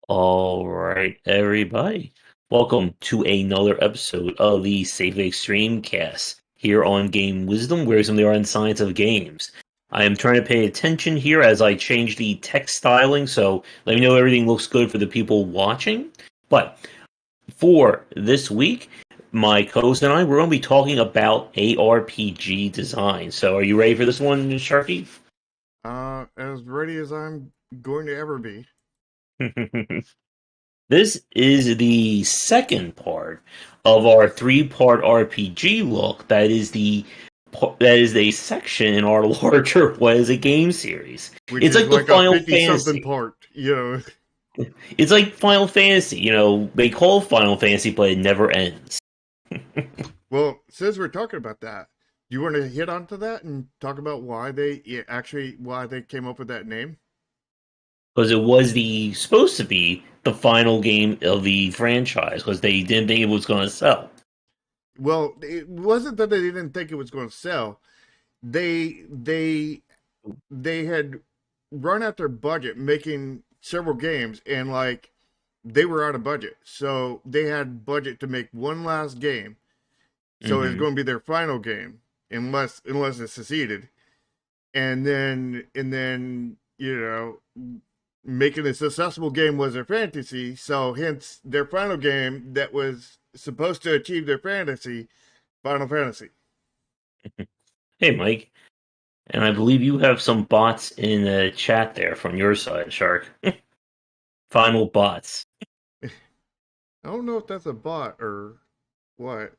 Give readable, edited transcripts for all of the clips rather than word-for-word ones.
All right, everybody. Welcome to another episode of the Safe Extreme Cast here on Game Wisdom, where some of the art and science of games. I am trying to pay attention here as I change the text styling, so let me know everything looks good for the people watching. But for this week, my co-host and I, we're going to be talking about ARPG design. So are you ready for this one, Sharky? As ready as I'm going to ever be. This is the second part of our three-part RPG look. That is a section in our larger What is a Game series. Which It's is like the like a Final 50-something Fantasy. part, you know. It's like Final Fantasy. They call it Final Fantasy, but it never ends Well, since we're talking about that, do you want to hit onto that and talk about why they came up with that name? because it was the supposed to be the final game of the franchise because they didn't think it was going to sell. Well, it wasn't that they didn't think it was going to sell. They had run out their budget making several games, and like they were out of budget, so they had budget to make one last game. So it's Hmm. going to be their final game, unless it succeeded. And then making a successful game was their fantasy. So hence their final game that was supposed to achieve their fantasy, Final Fantasy. Hey, Mike. And I believe you have some bots in the chat there from your side, Shark. Final bots. I don't know if that's a bot or what.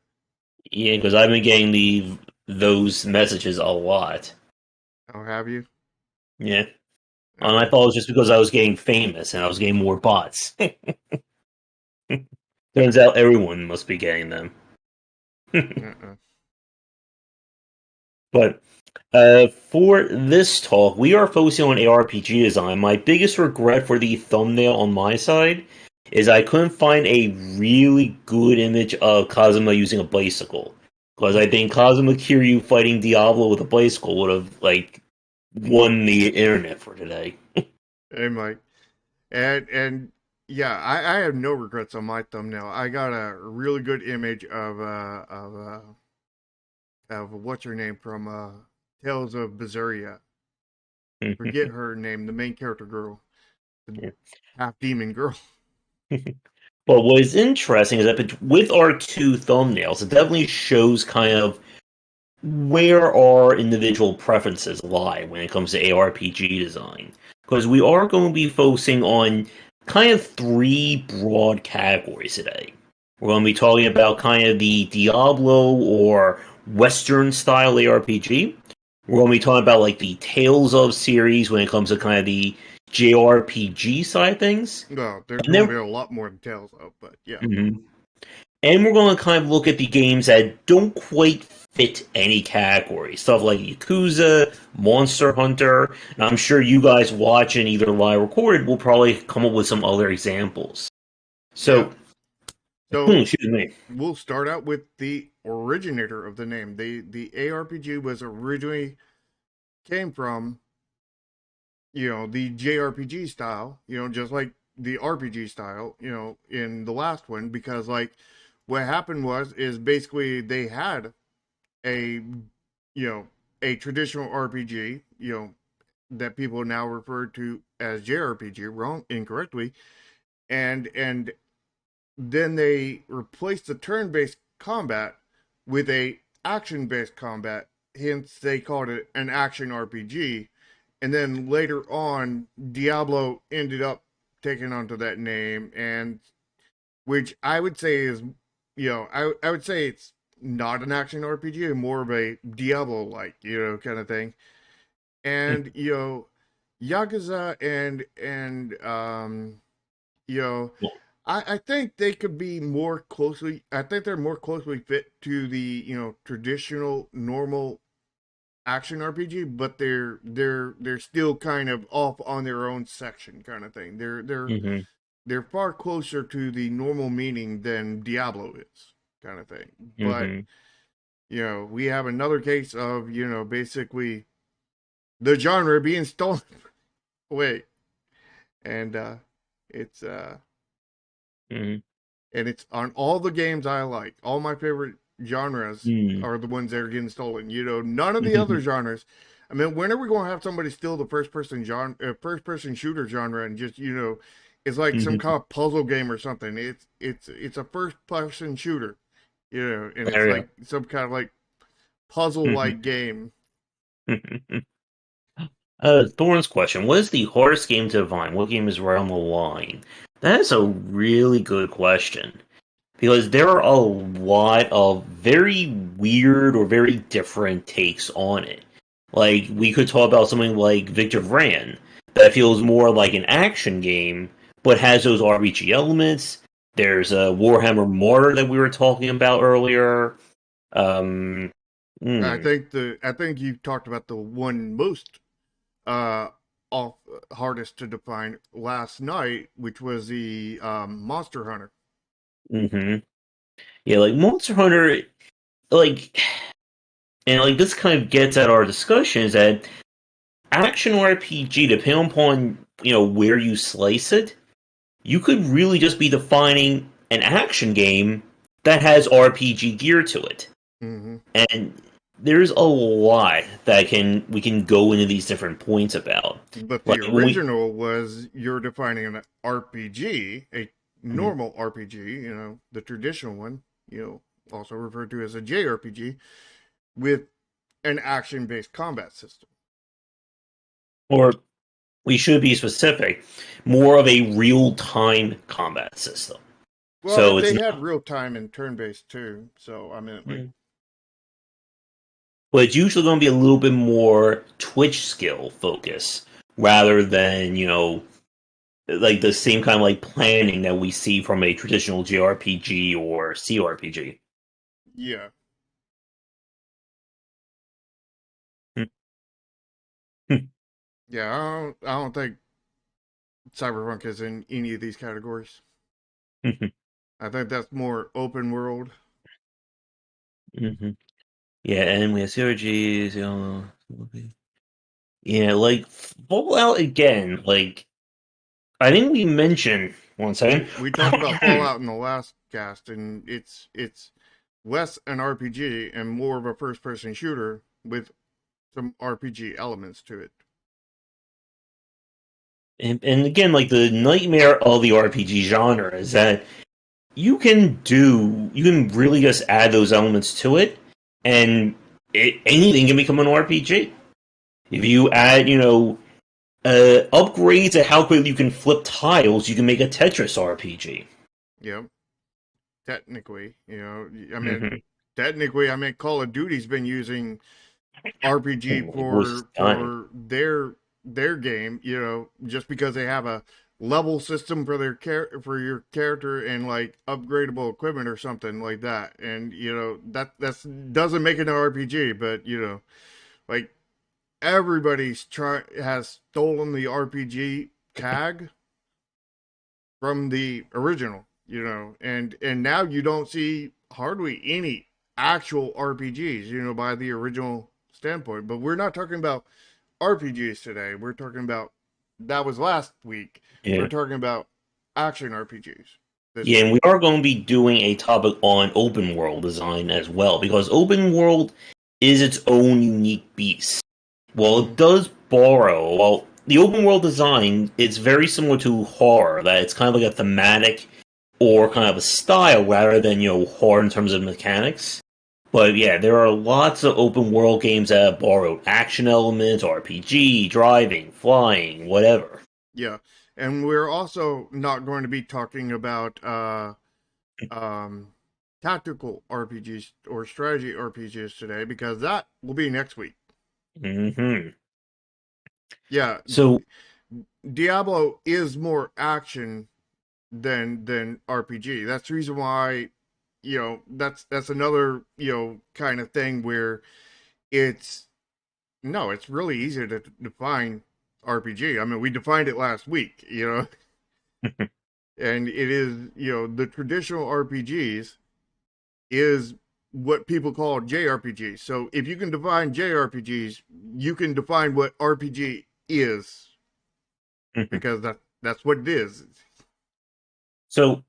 Yeah, because I've been getting those messages a lot. I'll have you. Yeah. And I Okay. thought it was just because I was getting famous and I was getting more bots. Turns out everyone must be getting them. Uh-uh. But for this talk, we are focusing on ARPG design. My biggest regret for the thumbnail on my side is I couldn't find a really good image of Kazuma using a bicycle. Because I think Kazuma Kiryu fighting Diablo with a bicycle would have won the internet for today. Hey, Mike. And yeah, I have no regrets on my thumbnail. I got a really good image of what's her name from Tales of Berseria. Forget her name, the main character girl, the half demon girl. But what is interesting is that with our two thumbnails, it definitely shows kind of where our individual preferences lie when it comes to ARPG design. Because we are going to be focusing on kind of three broad categories today. We're going to be talking about kind of the Diablo or Western style ARPG. We're going to be talking about like the Tales of series when it comes to kind of the JRPG side of things. No, there's And going to then be a lot more than Tales of, but yeah. Mhm. And we're going to kind of look at the games that don't quite fit any category. Stuff like Yakuza, Monster Hunter. And I'm sure you guys watching either live or recorded will probably come up with some other examples. Yeah. So, So excuse me. we'll start out with the originator of the name. The ARPG was originally came from, the JRPG style, just like the RPG style, in the last one, because like what happened is basically they had a you know a traditional RPG, that people now refer to as JRPG, wrong incorrectly, and then they replaced the turn-based combat with a action-based combat. Hence, they called it an action RPG. And then later on, Diablo ended up taking onto that name, and which I would say is, I would say it's not an action RPG, more of a Diablo-like, kind of thing. And Yakuza and I think they could be more closely. I think they're more closely fit to the traditional normal action RPG, but they're still kind of off on their own section, kind of thing. Mm-hmm. They're far closer to the normal meaning than Diablo is, kind of thing. But Mm-hmm. we have another case of basically the genre being stolen away, and it's Mm-hmm. and it's on all the games I like. All my favorite genres are the ones that are getting stolen. None of the other Mm-hmm. genres. I mean, when are we going to have somebody steal the first person shooter genre, and just it's like some Mm-hmm. kind of puzzle game or something. It's a first person shooter, and it's There like some kind of like puzzle you like game. go. Thorn's question: what is the hardest game to find? What game is right on the line? That is a really good question because there are a lot of very weird or very different takes on it. Like we could talk about something like Victor Vran that feels more like an action game, but has those RPG elements. There's a Warhammer Mortar that we were talking about earlier. Um, hmm. I think you talked about the one most uh off hardest to define last night, which was the Monster Hunter. Hmm. Yeah, like Monster Hunter, like, and like this kind of gets at our discussion is that action RPG, depending upon where you slice it, you could really just be defining an action game that has RPG gear to it, Mm-hmm. and there's a lot that can we can go into these different points about. But the Like when we, original was you're defining an RPG, a Mhm. normal RPG, the traditional one, also referred to as a JRPG, with an action based combat system. or we should be specific, more of a real time combat system. Well, So it's they had not. real time and turn based too. So, I mean, like, But it's usually going to be a little bit more Twitch skill focus rather than like the same kind of like planning that we see from a traditional JRPG or CRPG. yeah. Yeah, I don't think Cyberpunk is in any of these categories. I think that's more open world. Yeah, and we have CRGs, yeah, like Fallout again. Like I think we mentioned one second. We talked about Fallout in the last cast, and it's less an RPG and more of a first person shooter with some RPG elements to it. And again, like the nightmare of the RPG genre is that you can really just add those elements to it, and anything can become an RPG. If you add, upgrades at how quickly you can flip tiles, you can make a Tetris RPG. Yep. Technically, I mean, Mm-hmm. technically, I mean, Call of Duty's been using RPG Which is stunning. for their game, just because they have a level system for for your character and like upgradable equipment or something like that. And that's doesn't make it an RPG, but like everybody's try has stolen the RPG tag from the original, and now you don't see hardly any actual RPGs, by the original standpoint. But we're not talking about RPGs today. We're talking about that was last week. We're Yeah. talking about action RPGs this Yeah, and week. we are going to be doing a topic on open world design as well, because open world is its own unique beast. Well, Mm-hmm. it does borrow. Well, the open world design is very similar to horror. That it's kind of like a thematic or kind of a style rather than horror in terms of mechanics. But yeah, there are lots of open world games that have borrowed action elements, RPG, driving, flying, whatever. Yeah, and we're also not going to be talking about tactical RPGs or strategy RPGs today because that will be next week. Hmm. Yeah, So, Diablo is more action than RPG. That's the reason why, that's another, kind of thing where it's no, it's really easy to define RPG. I mean, we defined it last week, and it is, the traditional RPGs is what people call JRPGs. So if you can define JRPGs, you can define what RPG is because that's what it is. so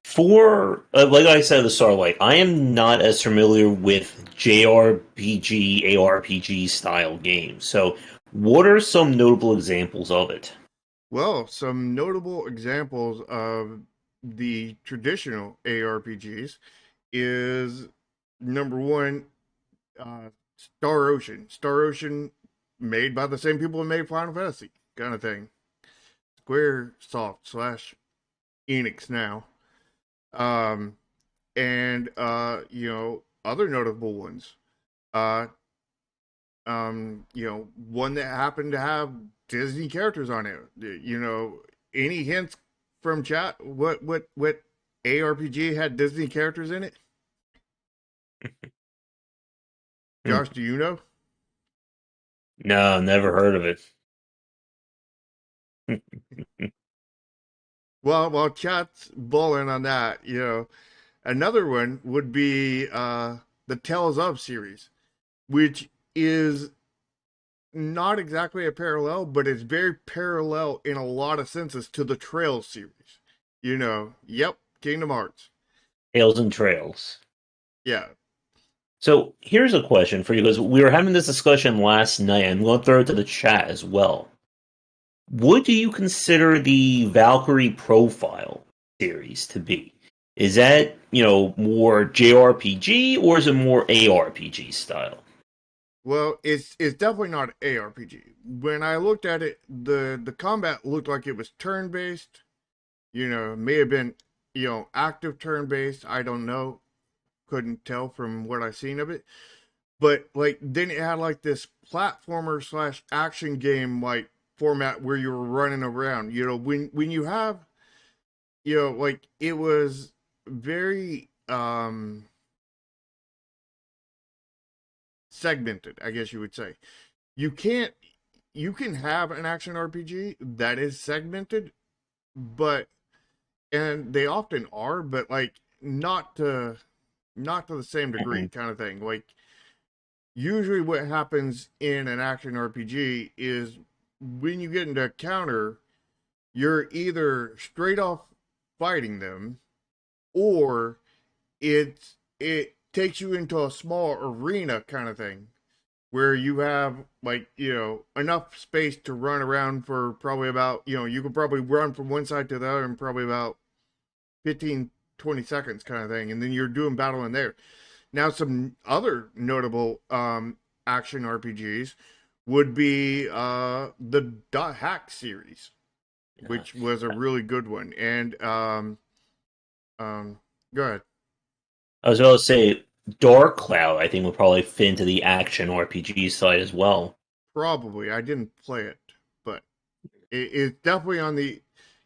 for like I said at the start, like I am not as familiar with JRPG, ARPG style games. So, what are some notable examples of it? Well, some notable examples of the traditional ARPGs is number one, Star Ocean. Star Ocean, made by the same people who made Final Fantasy, kind of thing. Square Soft slash Enix now. Um, and other notable ones. Uh, one that happened to have Disney characters on it. Any hints from chat? What ARPG had Disney characters in it? Hmm. Josh, do you know? No, never heard of it. Well, while chat's balling on that, another one would be the Tales of series, which is not exactly a parallel, but it's very parallel in a lot of senses to the Trails series. Yep, Kingdom Hearts. Tales and Trails. Yeah. So here's a question for you because we were having this discussion last night, and we'll throw it to the chat as well. What do you consider the Valkyrie Profile series to be? Is that, more JRPG or is it more ARPG style? Well, it's definitely not ARPG. When I looked at it, the combat looked like it was turn based. May have been, active turn based. I don't know. Couldn't tell from what I seen of it. But like then it had like this platformer slash action game like format where you were running around. When you have, like it was very segmented, I guess you would say. You can't you can have an action RPG that is segmented, but and they often are, but like not to the same degree Mhm. kind of thing. Like usually what happens in an action RPG is when you get into a counter, you're either straight off fighting them or it takes you into a small arena kind of thing where you have like enough space to run around for probably about you could probably run from one side to the other in probably about 15-20 seconds kind of thing, and then you're doing battle in there. Now some other notable action RPGs would be the Dot Hack series, Uh, which was a really good one. And um go ahead. I was about to say Dark Cloud, I think, would probably fit into the action RPG side as well. Probably I didn't play it, but it's definitely on the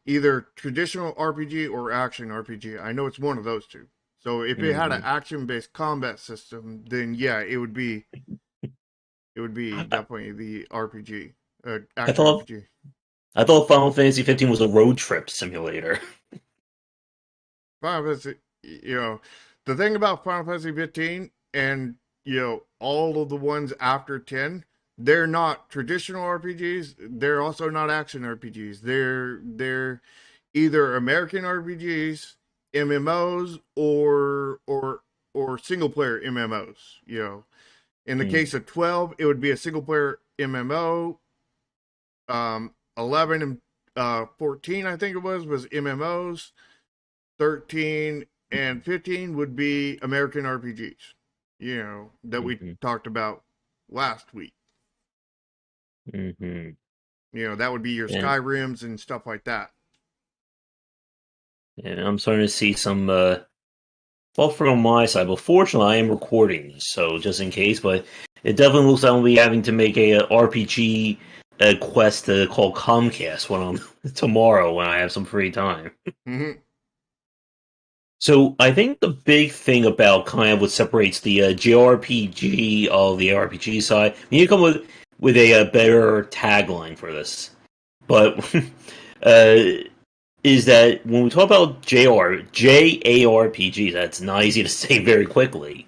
either traditional RPG or action RPG. I know it's one of those two. So if it had an Hmm. action based combat system, then yeah, it would be I, definitely the RPG, I action thought RPG. I thought Final Fantasy 15 was a road trip simulator. Final Fantasy, the thing about Final Fantasy 15 and all of the ones after 10, they're not traditional RPGs. They're also not action RPGs. They're either American RPGs, MMOs, or single player MMOs. In the Mm. case of 12, it would be a single player MMO. 11 and 14, I think it was MMOs. 13 and 15 would be American RPGs, that we Hmm. talked about last week. Hmm. That would be your And, Skyrims and stuff like that. and I'm starting to see some Buffering on my side, but fortunately I am recording this, so just in case. But it definitely looks like I'll be having to make a RPG quest to call Comcast when I'm tomorrow when I have some free time. Mm-hmm. So I think the big thing about kind of what separates the JRPG of the RPG side, we need to come with a better tagline for this. But uh, is that when we talk about JARPGs, that's not easy to say very quickly.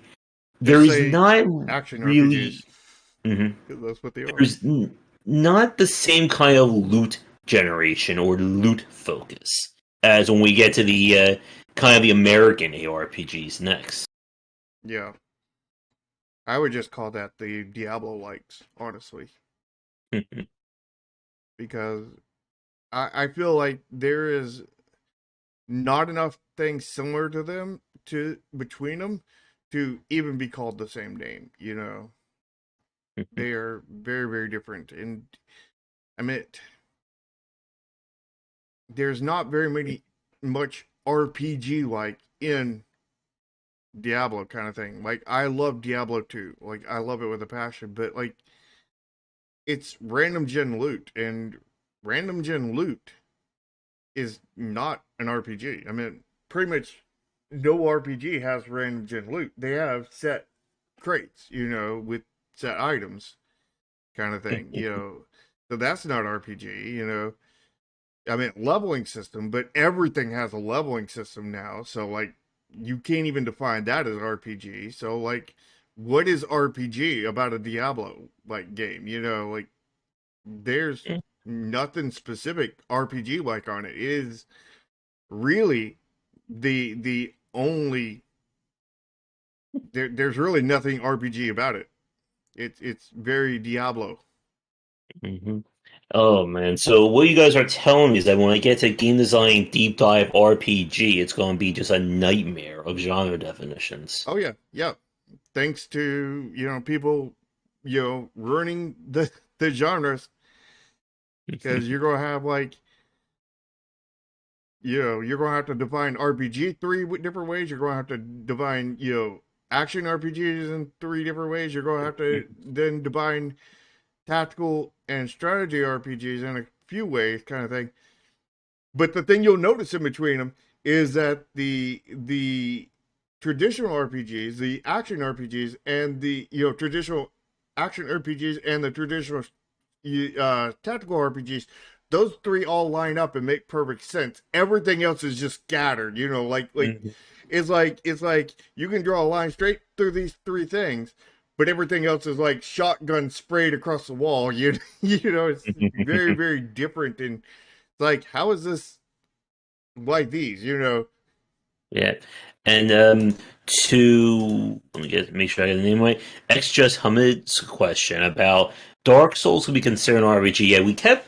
Just There's say not action really, RPGs. mhm, 'Cause that's what they are. there's not the same kind of loot generation or loot focus as when we get to the kind of the American ARPGs next. Yeah. I would just call that the Diablo likes, honestly. Because I feel like there is not enough things similar to them to between them to even be called the same name, you know. They are very, very different. And I mean there's not very much RPG like in Diablo kind of thing. Like I love Diablo 2. Like I love it with a passion, but like it's random gen loot and random gen loot is not an RPG. I mean, pretty much no RPG has random gen loot. They have set crates, you know, with set items kind of thing, you know. So that's not RPG, you know. I mean, leveling system, but everything has a leveling system now. So like you can't even define that as RPG. So like what is RPG about a Diablo like game, you know, like there's nothing specific RPG like on it. It is really the only there's really nothing RPG about it. It's very Diablo. Hmm. Oh man! So what you guys are telling me is that when I get to game design deep dive RPG, it's going to be just a nightmare of genre definitions. Oh yeah, yeah. Thanks to you know people you know ruining the genres because you're gonna have like you know you're gonna have to define RPG three different ways. You're gonna have to define you know action RPGs in three different ways. You're gonna have to then define tactical and strategy RPGs in a few ways, kind of thing. But the thing you'll notice in between them is that the traditional RPGs, the action RPGs, and the you know traditional action RPGs and the traditional tactical RPGs, those three all line up and make perfect sense. Everything else is just scattered, you know, like Mhm. it's like you can draw a line straight through these three things, but everything else is like shotgun sprayed across the wall. You know, it's very very different and it's like how is this like these? You know, Yeah, and to let me get make sure I get the name right. X just Hamid's question about Dark Souls could be considered an RPG. Yeah, we kept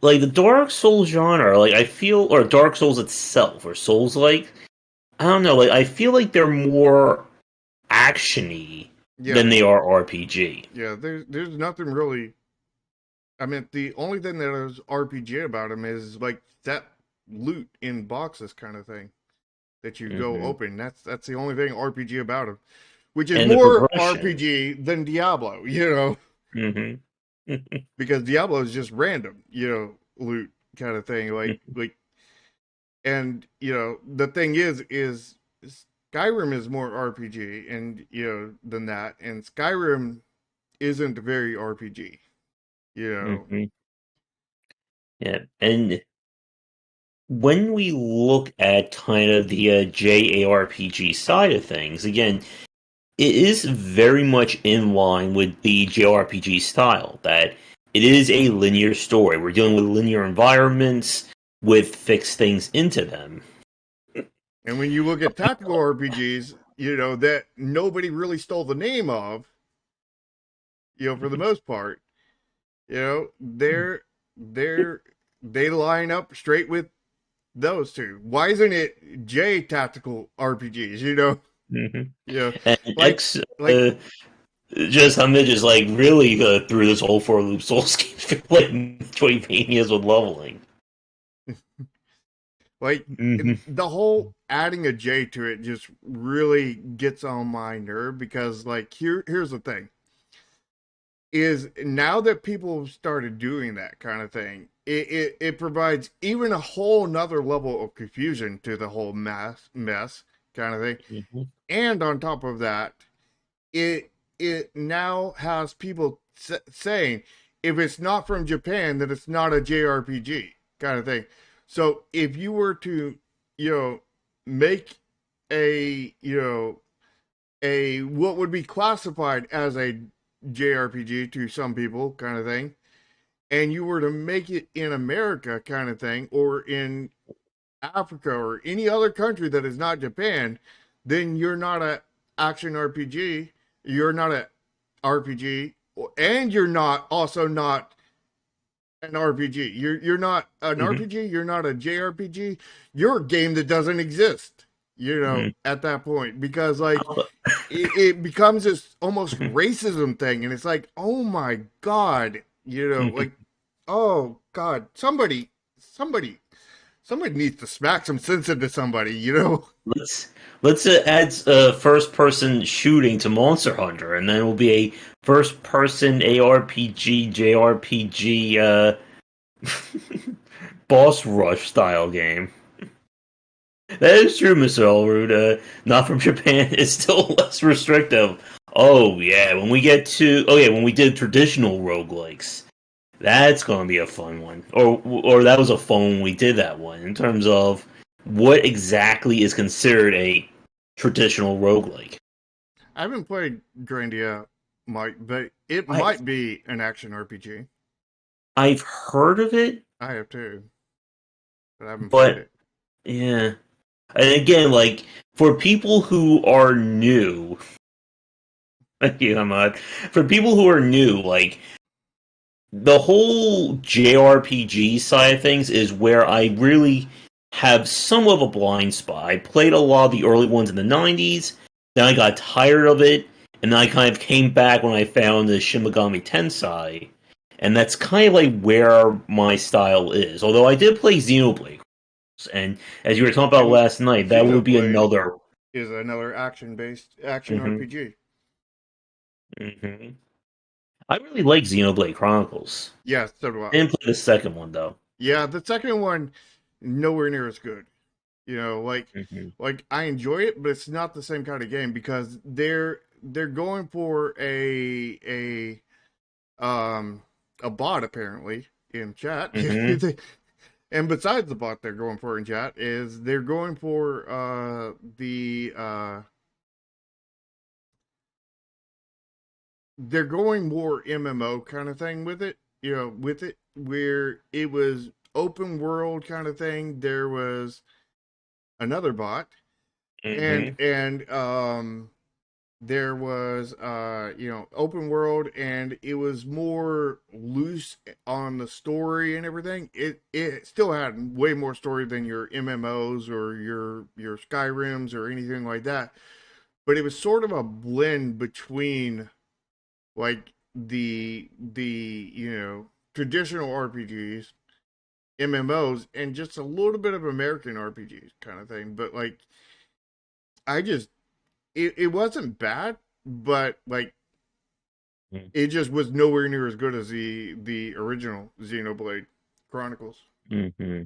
like the Dark Souls genre. Like I feel, or Dark Souls itself, or Souls like. I don't know. Like I feel like they're more actiony yeah, than they are RPG. yeah. There's nothing really. I mean, the only thing that is RPG about them is like that loot in boxes kind of thing that you go Hmm. open. That's the only thing RPG about them, which is And the more progression. RPG than Diablo. You know, Hmm. because Diablo is just random. You know, loot kind of thing. And you know the thing is Skyrim is more RPG and you know than that, and Skyrim isn't very RPG. You know, Hmm. Yeah, and when we look at kind of the JARPG side of things, again, it is very much in line with the JRPG style, that it is a linear story. We're dealing with linear environments with fixed things into them. and when you look at tactical RPGs, you know that nobody really stole the name of, you know, for the most part, you know, they're they line up straight with those two. Why isn't it J tactical RPGs? You know, Hmm. you know, And like X like just Hamid just like really through this whole four loop Souls game, feel like Joy Manias with leveling. like Hmm. the whole adding a J to it just really gets on my nerve because like here's the thing is now that people have started doing that kind of thing, it provides even a whole nother level of confusion to the whole mess kind of thing. Mm-hmm. And on top of that, it it now has people saying if it's not from Japan, then it's not a JRPG kind of thing. So if you were to, you know, make a, a what would be classified as a JRPG to some people kind of thing, and you were to make it in America kind of thing, or in Africa or any other country that is not Japan, then you're not a action RPG. You're not a RPG, and you're not also not an RPG. You're not an Mm-hmm. RPG. You're not a JRPG. You're a game that doesn't exist. Mm-hmm. At that point, because like it becomes this almost racism thing, and it's like, oh my god, like, oh god, somebody needs to smack some sense into somebody. Let's add first person shooting to Monster Hunter, and then it will be a first person ARPG JRPG boss rush style game. That is true, Mr. Elrude. Not from Japan is still less restrictive. Oh yeah, when we did traditional roguelikes, that's gonna be a fun one. Or that was a fun when we did that one in terms of what exactly is considered a traditional roguelike. I haven't played Grandia, Mike, but it I might be an action RPG. I've heard of it, I have too, but I haven't played but it. yeah. And again, like for people who are new, yeah, Ahmad, for people who are new, like the whole JRPG side of things is where I really have somewhat of a blind spot. I played a lot of the early ones in the 90s, then I got tired of it, and then I kind of came back when I found the Shin Megami Tensei, and that's kind of like where my style is. Although I did play Xenoblade, and as you were talking about And last night, that would be Xenoblade another. is another action-based action Hmm. RPG. Hmm. I really like Xenoblade Chronicles. Yeah, so do I I. didn't play the second one though. Yeah, the second one nowhere near as good. Hmm. Like I enjoy it, but it's not the same kind of game because they're going for a bot apparently in chat. Hmm. And besides the bot they're going for in chat is they're going for they're going more MMO kind of thing with it, with it where it was open world kind of thing. There was another bot, and Hmm. there was open world, and it was more loose on the story and everything. It still had way more story than your MMOs or your Skyrims or anything like that, but it was sort of a blend between like the traditional RPGs, MMOs, and just a little bit of American RPGs kind of thing. But like I just it wasn't bad, but like it just was nowhere near as good as the original Xenoblade Chronicles. Hmm.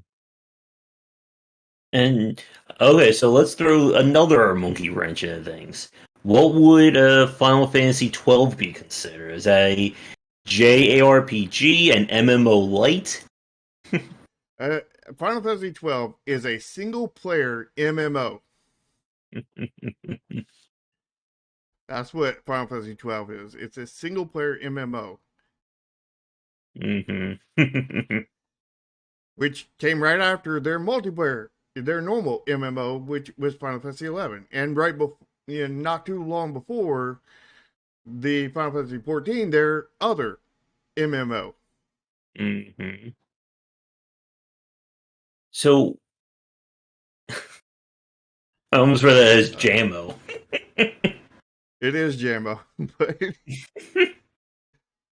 And okay, so let's throw another monkey wrench into things. What would Final Fantasy 12 be considered? Is that a JRPG, an MMO light? Uh, Final Fantasy 12 is a single player MMO. That's what Final Fantasy 12 is. It's a single player MMO, Hmm. which came right after their multiplayer, their normal MMO, which was Final Fantasy 11, and right before, not too long before the Final Fantasy 14, their other MMO. Hmm. So I almost read that as Uh, JAMO. it is Jambo, but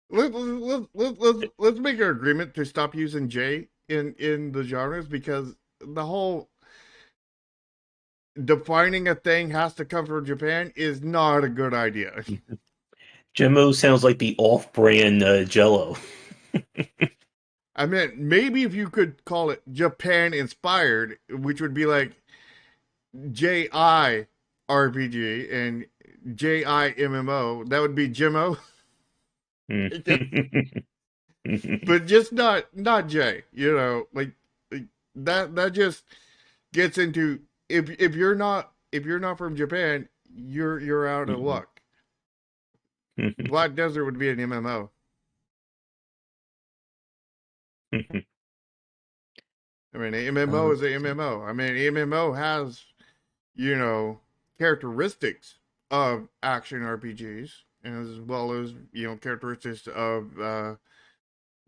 let's make an agreement to stop using J in the genres because the whole defining a thing has to come from Japan is not a good idea. Jimmo sounds like the off-brand Jello. I mean, maybe if you could call it Japan inspired, which would be like JI RPG and JIMMO, that would be Jimmo. But just not J, like that just gets into if you're not from Japan, you're out of luck. Black Desert would be an MMO. I mean, MMO is a MMO. I mean, MMO has, you know, characteristics of action RPGs as well as, characteristics of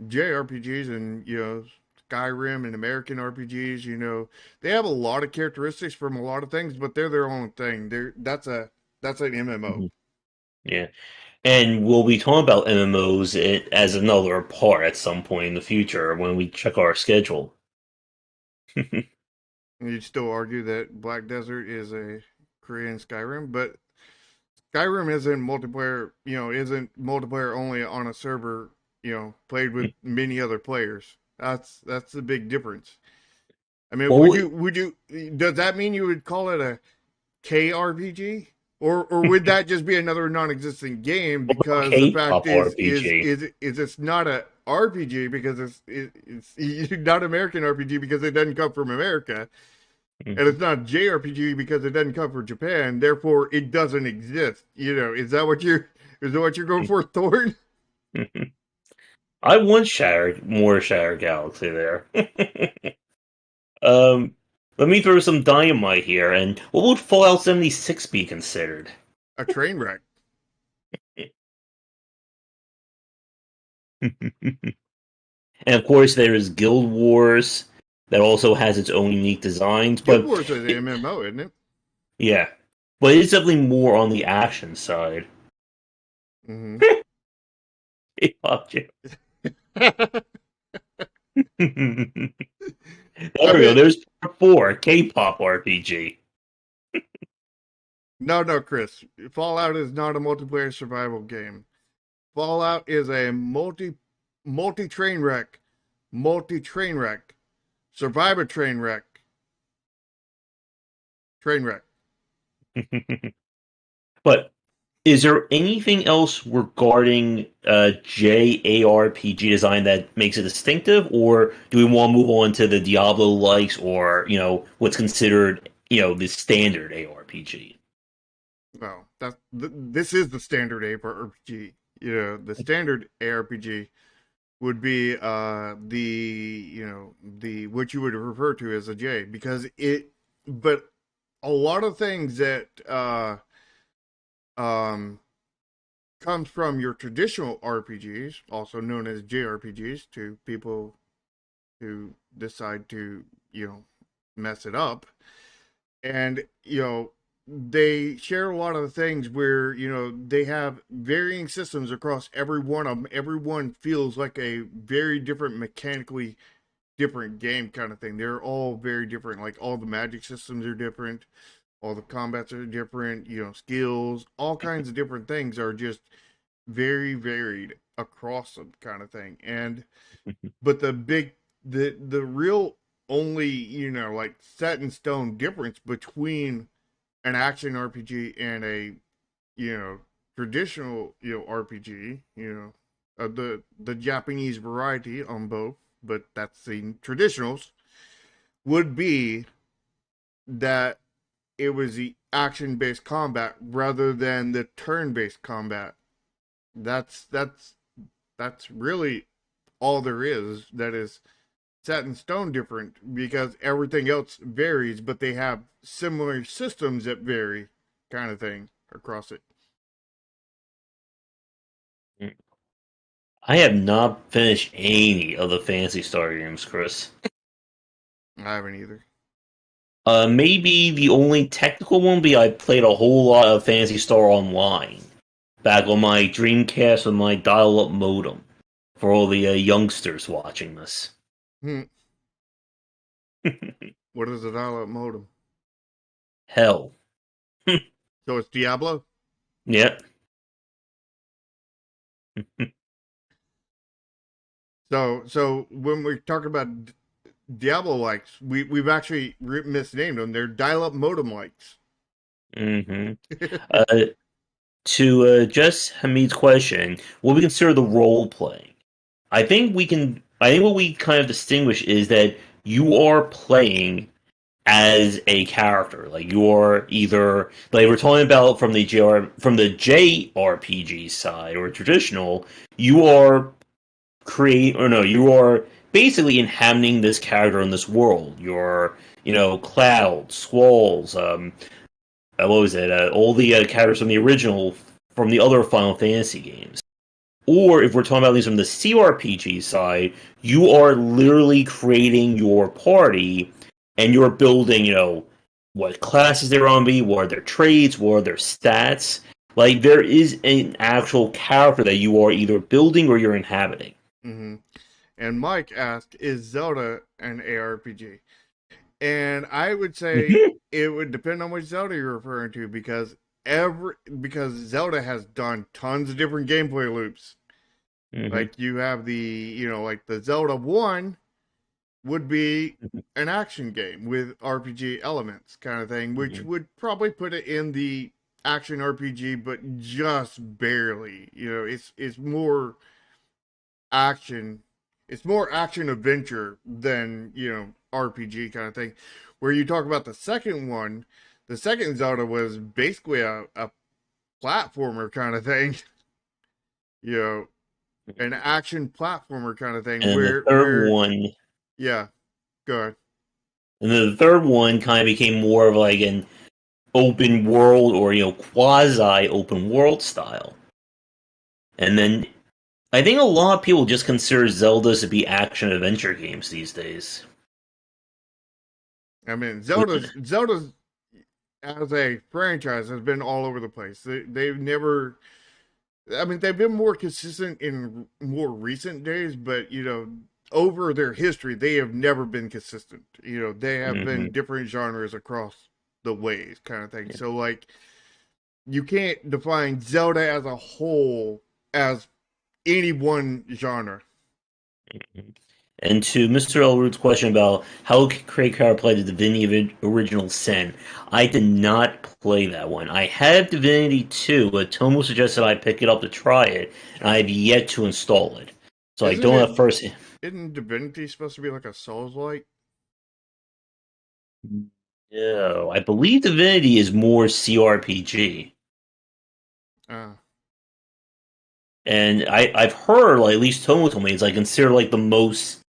JRPGs and, Skyrim and American RPGs, they have a lot of characteristics from a lot of things, but they're their own thing. That's an MMO. Yeah. And we'll be talking about MMOs as another part at some point in the future when we check our schedule. And you'd still argue that Black Desert is a Korean Skyrim, but Skyrim isn't multiplayer only on a server, played with many other players. That's the big difference. I mean, Well, does that mean you would call it a KRPG? Or would that just be another non-existent game what about because the fact K-pop RPG? is it's not a RPG because it's not American RPG because it doesn't come from America, and it's not JRPG because it doesn't come from Japan. Therefore, it doesn't exist. Is that what you're going for, Thorn? I want more Shattered Galaxy there. um, Let me throw some dynamite here. And what would Fallout 76 be considered? A train wreck. And of course, there is Guild Wars that also has its own unique designs. Guild But Wars is an MMO, isn't it? yeah, but it's definitely more on the action side. Mm-hmm. K-pop jam. There I we go. mean, There's part 4, K-pop RPG. no, Chris. Fallout is not a multiplayer survival game. Fallout is a multi train wreck, survive a train wreck. But is there anything else regarding JARPG design that makes it distinctive, or do we want to move on to the Diablo likes, or what's considered the standard ARPG? Well, this is the standard ARPG. The standard ARPG would be the what you would refer to as a J because but a lot of things that um comes from your traditional RPGs, also known as JRPGs, to people who decide to mess it up, and they share a lot of the things where they have varying systems across every one of them. Everyone feels like a very different mechanically different game kind of thing. They're all very different. Like all the magic systems are different, all the combats are different, skills, all kinds of different things are just very varied across them kind of thing. And but the real only, like set in stone difference between an action RPG and a, traditional, RPG, the Japanese variety on both, but that's the traditionals, would be that it was the action based combat rather than the turn based combat. That's that's that's really all there is that is set in stone different because everything else varies, but they have similar systems that vary, kind of thing across it. I have not finished any of the Fantasy Star games, Chris. I haven't either. Maybe the only technical one be I played a whole lot of Fantasy Star Online back on my Dreamcast with my dial-up modem for all the youngsters watching this. Hmm. What is a dial-up modem? Hell. So it's Diablo. Yep. So when we talk about Diablo likes, we've actually misnamed them. They're dial-up modem likes. hmm Uh, to address Hamid's question, what we consider the role playing. I think we can. I think what we kind of distinguish is that you are playing as a character. Like you're either like we're talking about from the JRPG side or traditional. You are you are basically inhabiting this character in this world. You're clouds, squalls, what was it? All the characters from the other Final Fantasy games. Or if we're talking about these from the CRPG side, you are literally creating your party and you're building, what classes they're on be, what are their traits, what are their stats. Like there is an actual character that you are either building or you're inhabiting. Mm-hmm. And Mike asked, "Is Zelda an ARPG?" And I would say it would depend on which Zelda you're referring to because Zelda has done tons of different gameplay loops. hmm Like you have like the Zelda 1 would be an action game with RPG elements kind of thing, which hmm would probably put it in the action RPG, but just barely. It's more action. It's more action adventure than RPG kind of thing. Where you talk about the second one, the second Zelda was basically a platformer kind of thing. You know, an action platformer kind of thing. And then the third Where one, yeah, go ahead. and then the third one kind of became more of like an open world or quasi open world style. And then I think a lot of people just consider Zeldas to be action adventure games these days. I mean, Which- Zelda's as a franchise has been all over the place. They've never. I mean, they've been more consistent in more recent days, but over their history, they have never been consistent. They have been Mhm. different genres across the ways, kind of thing. So, like, you can't define Zelda as a whole as any one genre. And to Mr. Elwood's question about how Craig Carr played the Divinity Original Sin, I did not play that one. I have Divinity 2, but Tomo suggested I pick it up to try it, and I have yet to install it. So I Isn't don't it? have first. Isn't Divinity supposed to be like a Souls like? No, I believe Divinity is more CRPG. Uh, And I've heard, like, at least Tomo told me, it's like considered like the most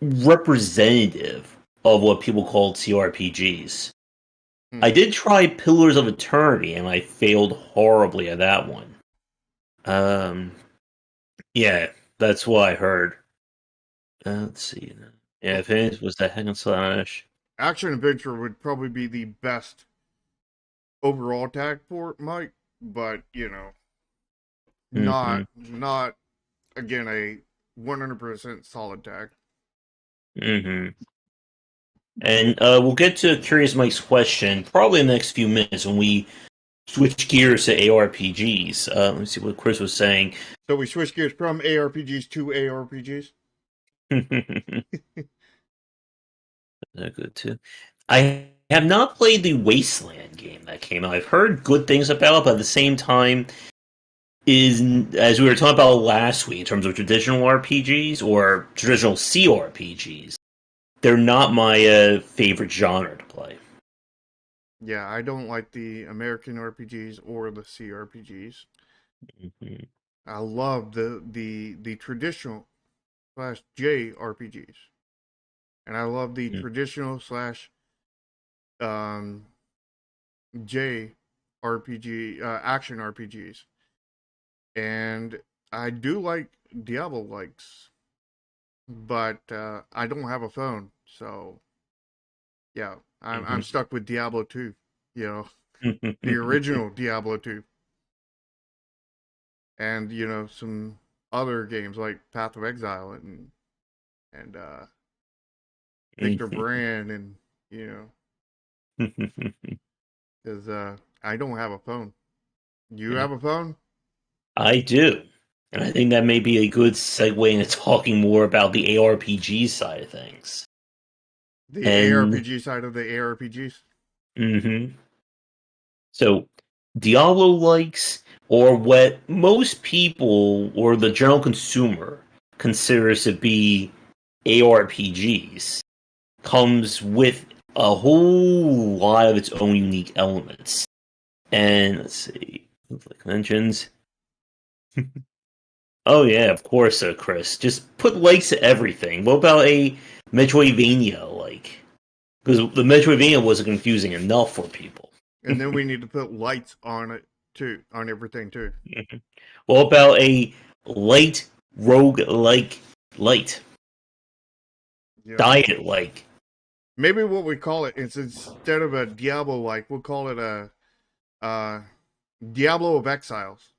representative of what people call CRPGs. I hmm. did try Pillars of Eternity, and I failed horribly at that one. Um, yeah, that's what I heard. Let's see. Yeah, Well, if it was the hack and slash. action adventure would probably be the best overall tag for it, Mike. But hmm not again a 100% solid tag. hmm And we'll get to Curious Mike's question probably in the next few minutes when we switch gears to ARPGs. Let me see what Chris was saying. So we switch gears from ARPGs to ARPGs. Good too. I have not played the Wasteland game that came out. I've heard good things about it, but at the same time, is as we were talking about last week in terms of traditional RPGs or traditional CRPGs, they're not my favorite genre to play. Yeah, I don't like the American RPGs or the CRPGs. Mhm. I love the traditional slash JRPGs, and I love the traditional slash um JRPG action RPGs, and I do like Diablo likes, but I don't have a phone, so yeah, I'm Mhm. stuck with Diablo 2. You know, the Mhm. original Diablo 2, and some other games like Path of Exile and Victor Mhm. Brand and you know Because I don't have a phone. You have a phone? I do. And I think that may be a good segue into talking more about the ARPG side of things. The And ARPG side of the ARPGs? mhm. So Diablo likes, or what most people or the general consumer considers to be ARPGs, comes with a whole lot of its own unique elements. And let's see, like mentions. Oh yeah, of course, Chris. Just put likes to everything. What about a Metroidvania like? Because the Metroidvania wasn't confusing enough for people. And then we need to put lights on it too, on everything too. What about a light rogue like light You know, diet like? maybe what we call it is instead of a Diablo like, we'll call it a Diablo of Exiles.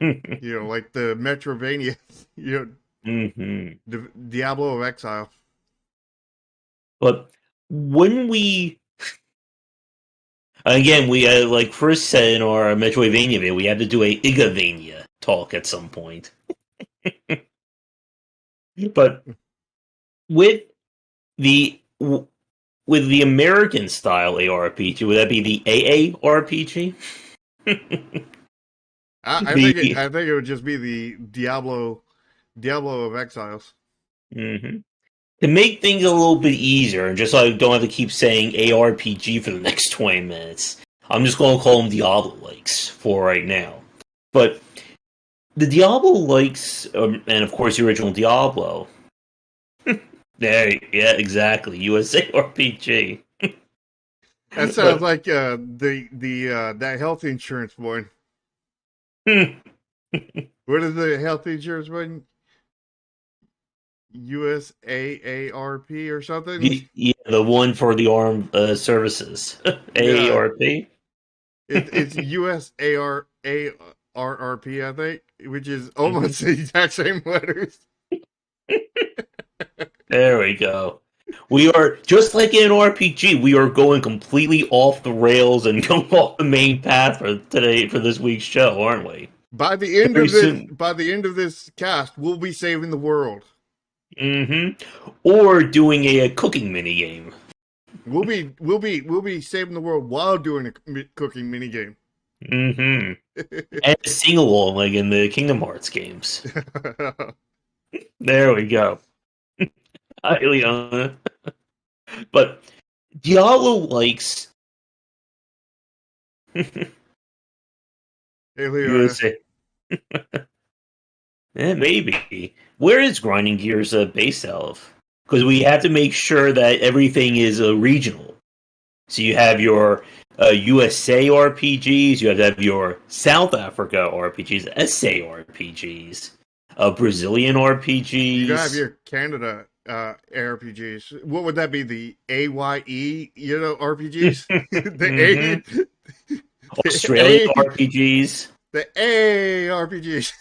You know, like the Metrovania. You know, the Diablo of Exile. But when we again, we like Chris said in our Metroidvania video, we have to do a Igavania talk at some point. But with the with the American style ARPG, would that be the AARPG? I think it would just be the Diablo of Exiles. Mm-hmm. To make things a little bit easier, and just so I don't have to keep saying ARPG for the next 20 minutes, I'm just going to call them Diablo likes for right now. But the Diablo likes, and of course the original Diablo. Yeah, exactly. USA RPG. That sounds like the that health insurance one. What is the health insurance one? USAARP or something? Yeah, the one for the armed services. Yeah, AARP? it's USARRP, I think, which is almost the exact same letters. There we go. We are, just like in an RPG, we are going completely off the rails and going off the main path for today, for this week's show, aren't we? By the end Very of this, soon. cast, we'll be saving the world. Or doing a cooking mini game. We'll be saving the world while doing a cooking mini game. And a sing along like in the Kingdom Hearts games. There we go. Hi, Leona. But Diablo likes. Hey, Leona. Maybe. Where is Grinding Gears based out of? Because we have to make sure that everything is regional. So you have your USA RPGs, you have to have your South Africa RPGs, SA RPGs, Brazilian RPGs. You gotta have your Canada RPGs. What would that be? The AYE, RPGs? The Australian RPGs. The A RPGs.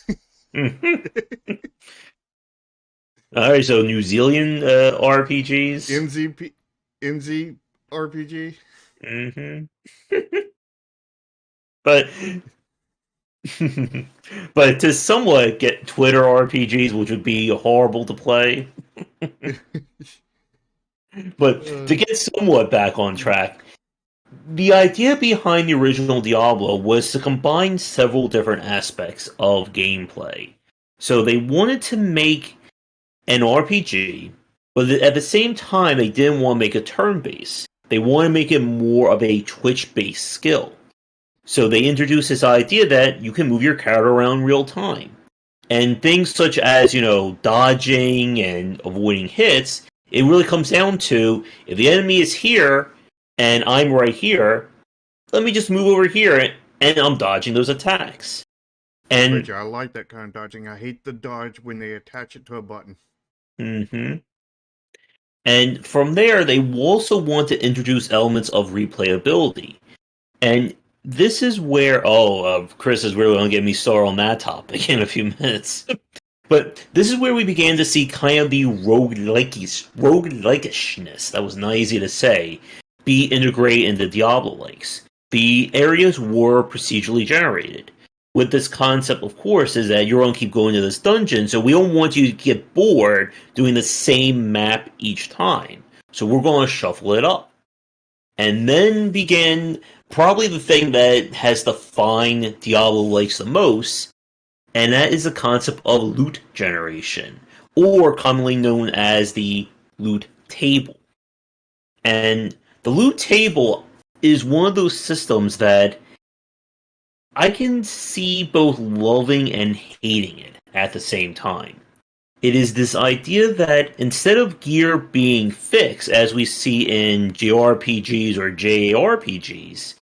All right, so New Zealand RPGs. NZ RPG. But but to somewhat get Twitter RPGs, which would be horrible to play. But to get somewhat back on track, the idea behind the original Diablo was to combine several different aspects of gameplay. So they wanted to make an RPG, but at the same time, they didn't want to make it turn-based. They want to make it more of a Twitch-based skill. So they introduced this idea that you can move your character around in real time. And things such as, dodging and avoiding hits, it really comes down to, if the enemy is here, and I'm right here, let me just move over here, and I'm dodging those attacks. And I like that kind of dodging. I hate the dodge when they attach it to a button. And from there, they also want to introduce elements of replayability. And this is where, Chris is really going to get me started on that topic in a few minutes. But this is where we began to see kind of the roguelike-ishness, that was not easy to say, be integrated into Diablo likes. The areas were procedurally generated. With this concept, of course, is that you're going to keep going to this dungeon, so we don't want you to get bored doing the same map each time. So we're going to shuffle it up. And then began probably the thing that has defined Diablo likes the most, and that is the concept of loot generation, or commonly known as the loot table. And the loot table is one of those systems that I can see both loving and hating it at the same time. It is this idea that instead of gear being fixed, as we see in JRPGs or JRPGs,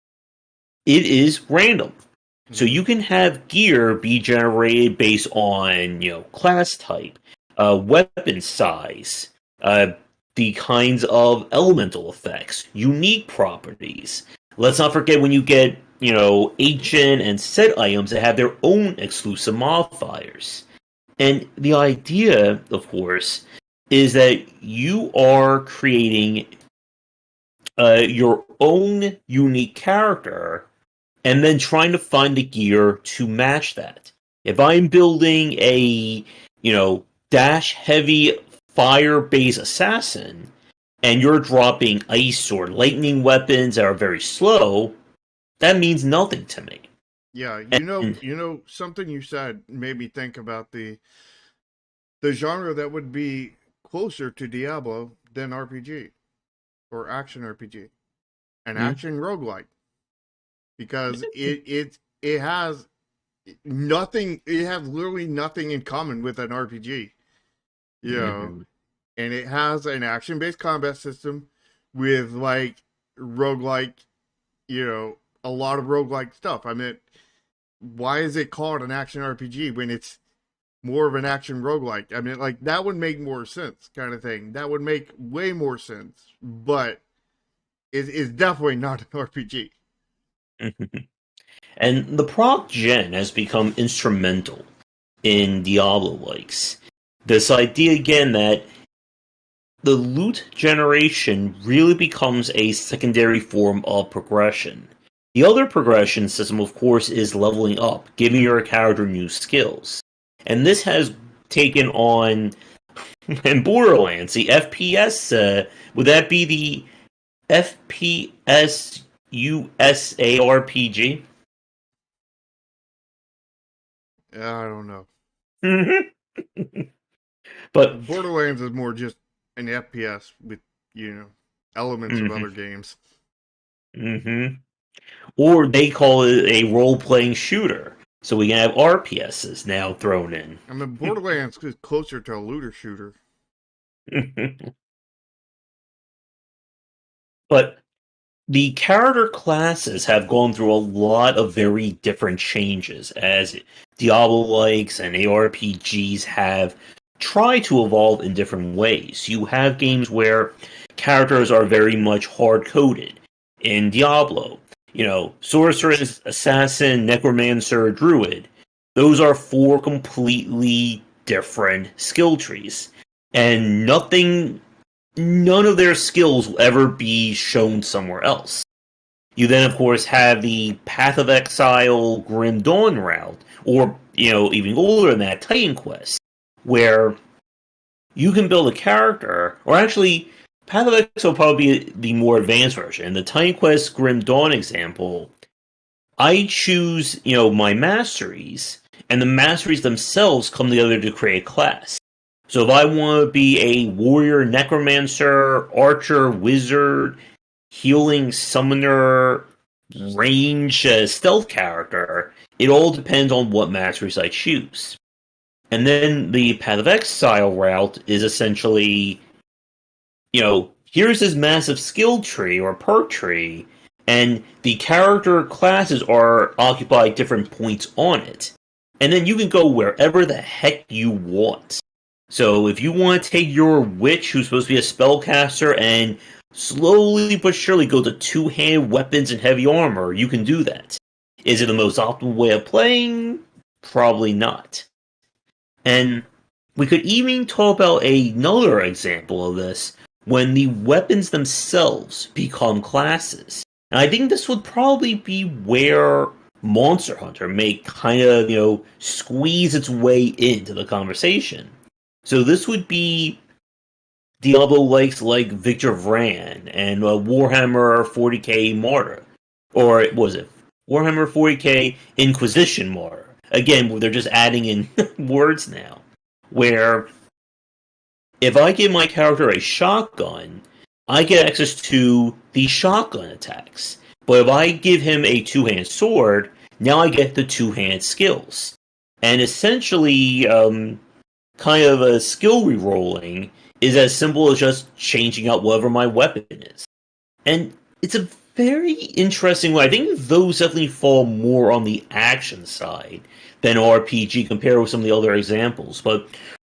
it is random. So you can have gear be generated based on, class type, weapon size, the kinds of elemental effects, unique properties. Let's not forget when you get, ancient and set items that have their own exclusive modifiers. And the idea, of course, is that you are creating your own unique character and then trying to find the gear to match that. If I'm building a, dash-heavy fire-based assassin, and you're dropping ice or lightning weapons that are very slow, that means nothing to me. Yeah, something you said made me think about the genre that would be closer to Diablo than RPG or action RPG, an action roguelike, because it has nothing. It has literally nothing in common with an RPG, and it has an action-based combat system with like roguelike, a lot of roguelike stuff. I mean, why is it called an action RPG when it's more of an action roguelike? I mean, like, that would make more sense, kind of thing. That would make way more sense, but it's definitely not an RPG. And the prop gen has become instrumental in Diablo likes. This idea again that the loot generation really becomes a secondary form of progression. The other progression system, of course, is leveling up, giving your character new skills. And this has taken on, in Borderlands, the FPS, would that be the FPS USARPG? I don't know. But Borderlands is more just an FPS with, elements of other games. Or they call it a role-playing shooter. So we can have RPSs now thrown in. I mean, Borderlands is closer to a looter shooter. But the character classes have gone through a lot of very different changes as Diablo likes and ARPGs have tried to evolve in different ways. You have games where characters are very much hard-coded. In Diablo, sorceress, assassin, necromancer, druid. Those are 4 completely different skill trees. And none of their skills will ever be shown somewhere else. You then, of course, have the Path of Exile, Grim Dawn route, or, even older than that, Titan Quest, where you can build a character, or actually, Path of Exile will probably be the more advanced version. In the Titan Quest Grim Dawn example, I choose, my masteries, and the masteries themselves come together to create a class. So if I want to be a warrior, necromancer, archer, wizard, healing, summoner, range, stealth character, it all depends on what masteries I choose. And then the Path of Exile route is essentially, here's this massive skill tree or perk tree, and the character classes are occupied different points on it. And then you can go wherever the heck you want. So if you want to take your witch, who's supposed to be a spellcaster, and slowly but surely go to 2-handed weapons and heavy armor, you can do that. Is it the most optimal way of playing? Probably not. And we could even talk about another example of this, when the weapons themselves become classes. And I think this would probably be where Monster Hunter may kind of, squeeze its way into the conversation. So this would be Diablo likes like Victor Vran and Warhammer 40k Martyr. Or was it Warhammer 40k Inquisition Martyr? Again, they're just adding in words now. Where if I give my character a shotgun, I get access to the shotgun attacks. But if I give him a two-hand sword, now I get the two-hand skills. And essentially, kind of a skill rerolling is as simple as just changing out whatever my weapon is. And it's a very interesting way. I think those definitely fall more on the action side than RPG compared with some of the other examples. But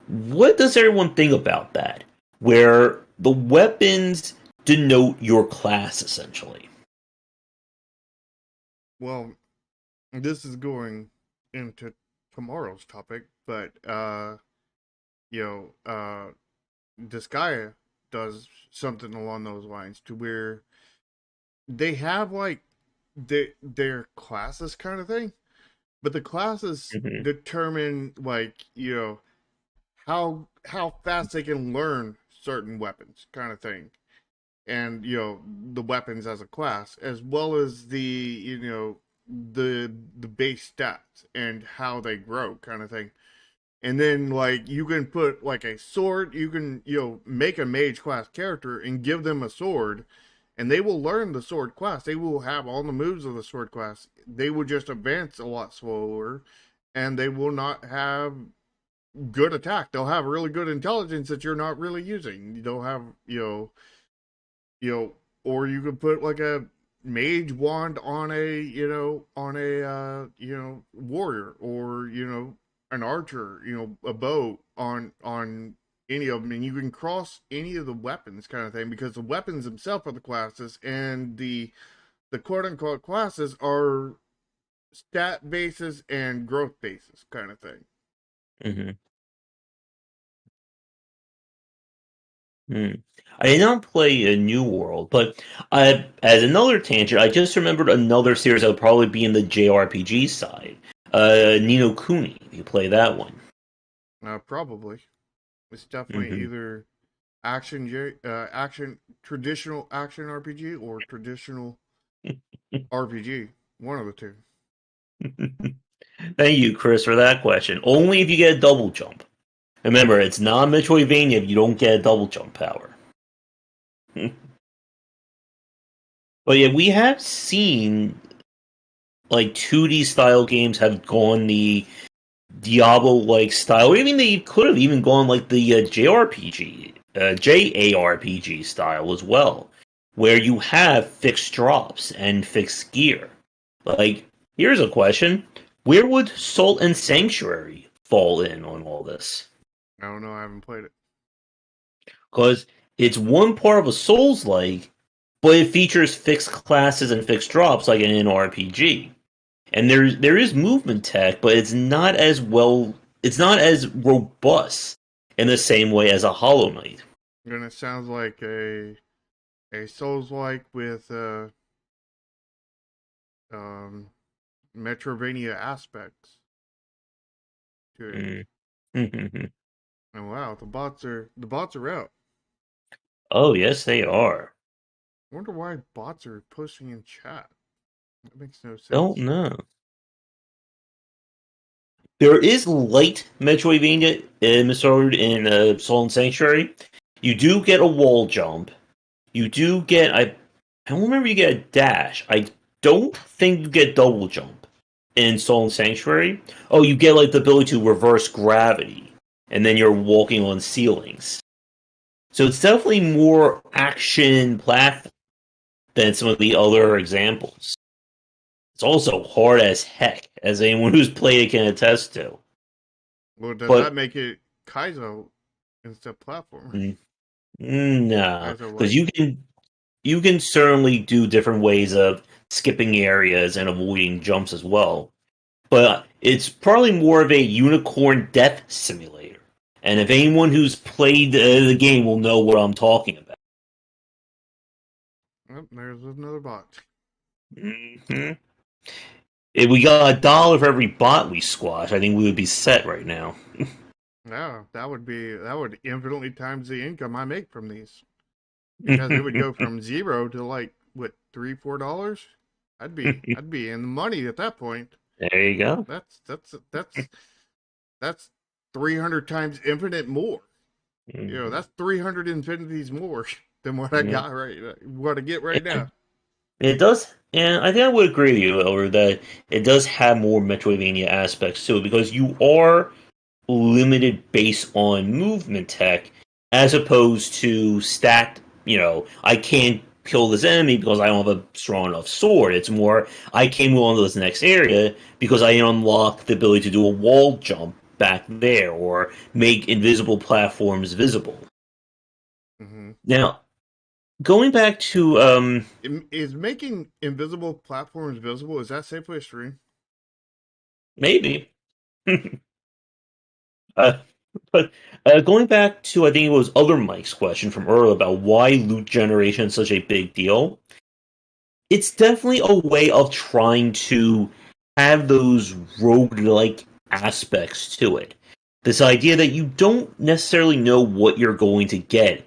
what does everyone think about that? Where the weapons denote your class, essentially. Well, this is going into tomorrow's topic, but Disgaea does something along those lines to where they have like their classes kind of thing, but the classes determine like how fast they can learn certain weapons kind of thing, and the weapons as a class, as well as the the base stats and how they grow kind of thing. And then like you can put like a sword, you can make a mage class character and give them a sword, and they will learn the sword class. They will have all the moves of the sword class. They will just advance a lot slower, and they will not have good attack. They'll have really good intelligence that you're not really using. They'll have or you could put like a mage wand on a warrior, or an archer, a bow on any of them, and you can cross any of the weapons kind of thing, because the weapons themselves are the classes, and the quote unquote classes are stat bases and growth bases kind of thing. I did not play a New World, but as another tangent, I just remembered another series that would probably be in the JRPG side. Ni no Kuni, if you play that one. Probably. It's definitely either traditional action RPG or traditional RPG. One of the two. Thank you, Chris, for that question. Only if you get a double jump. Remember, it's not Metroidvania if you don't get a double jump power. But yeah, we have seen like 2D style games have gone the Diablo-like style. I mean, they could have even gone like the JARPG style as well, where you have fixed drops and fixed gear. Like, here's a question. Where would Salt and Sanctuary fall in on all this? I don't know, I haven't played it. Because it's one part of a Souls-like, but it features fixed classes and fixed drops like in an RPG. And there is movement tech, but it's not as robust in the same way as a Hollow Knight. And it sounds like a Souls-like with Metrovania aspects to it. And wow, the bots are out. Oh yes, they are. I wonder why bots are posting in chat. That makes no sense. Don't know. There is light Metroidvania in Soul and Sanctuary. You do get a wall jump. You do get I don't remember you get a dash. I don't think you get double jump in Soul and Sanctuary. Oh, you get like the ability to reverse gravity, and then you're walking on ceilings. So it's definitely more action platform than some of the other examples. It's also hard as heck, as anyone who's played it can attest to. Well, does that make it Kaizo instead of platformer? No, because you can certainly do different ways of skipping areas and avoiding jumps as well. But it's probably more of a unicorn death simulator. And if anyone who's played the game will know what I'm talking about. Oh, there's another bot. Hmm. If we got $1 for every bot we squash, I think we would be set right now. Yeah, that would infinitely times the income I make from these because it would go from zero to like what $3 or $4. I'd be in the money at that point. There you go. That's 300 times infinite more. You know, Mhm. that's 300 infinities more than what I Yeah. got what I get right now. And it does, and I think I would agree with you, Elder, that it does have more Metroidvania aspects to it because you are limited based on movement tech as opposed to stacked, I can't kill this enemy because I don't have a strong enough sword. It's more I can move on to this next area because I unlock the ability to do a wall jump back there or make invisible platforms visible. Mm-hmm. Now, going back to Is making invisible platforms visible? Is that safely stream? maybe uh, but going back to I think it was other Mike's question from earlier about why loot generation is such a big deal. It's definitely a way of trying to have those rogue-like aspects to it. This idea that you don't necessarily know what you're going to get.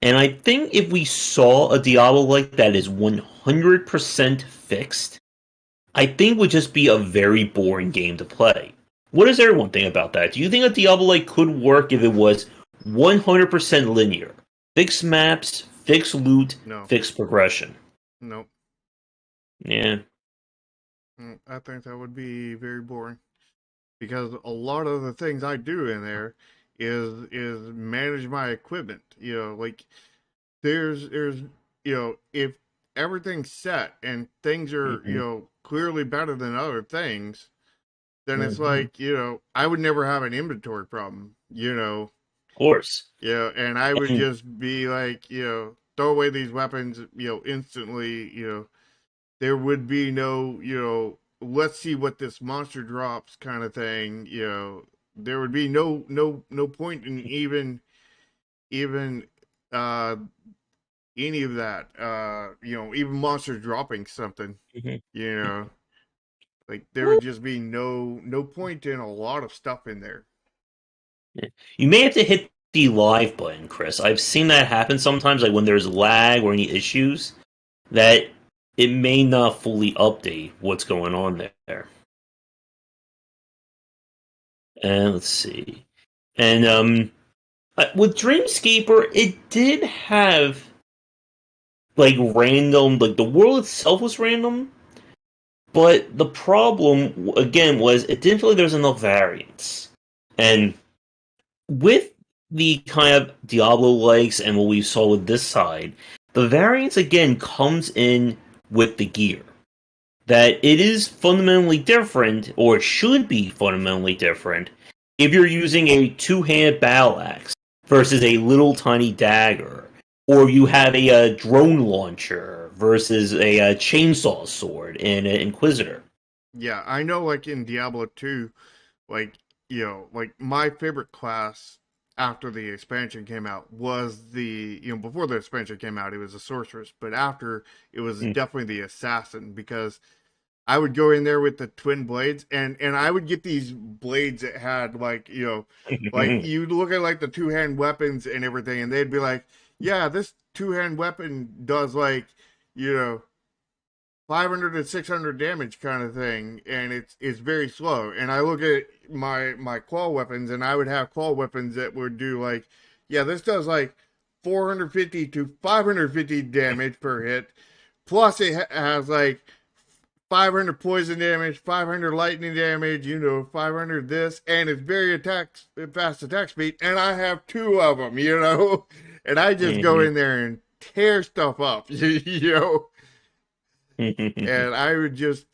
And I think if we saw a Diablo like that is 100% fixed, I think would just be a very boring game to play. What does everyone think about that? Do you think a Diablo like could work if it was 100% linear? Fixed maps, fixed loot, No, fixed progression. no. Yeah. I think that would be very boring because a lot of the things I do in there is manage my equipment. You know, like there's if everything's set and things are Hmm. clearly better than other things, then it's Hmm. like I would never have an inventory problem. Of course. And I would And just be like throw away these weapons instantly. There would be no let's see what this monster drops kind of thing. There would be no point in even uh any of that. Even monsters dropping something. mhm. You know, like there Well, would just be no point in a lot of stuff in there. yeah. You may have to hit the live button, Chris. I've seen that happen sometimes, like when there's lag or any issues, that it may not fully update what's going on there. And let's see. And with Dreamscaper, it did have like random, like the world itself was random, but the problem again was it didn't feel like there was enough variance. And with the kind of Diablo likes and what we saw with this side, the variance again comes in with the gear. That it is fundamentally different, or it should be fundamentally different, if you're using a two-handed battle axe versus a little tiny dagger, or you have a drone launcher versus a chainsaw sword in an Inquisitor. Yeah, I know. Like in Diablo 2, like like my favorite class after the expansion came out was the before the expansion came out it was a sorceress, but after it was definitely the assassin because I would go in there with the twin blades and I would get these blades that had like like you'd look at like the two-hand weapons and everything and they'd be like, yeah, this two-hand weapon does like you know 500 to 600 damage kind of thing, and it's very slow. And I look at my claw weapons, and I would have claw weapons that would do like, yeah, this does like 450 to 550 damage per hit. Plus, it has like 500 poison damage, 500 lightning damage, 500 this, and it's very fast attack speed. And I have two of them, and I just go in there and tear stuff up, and I would just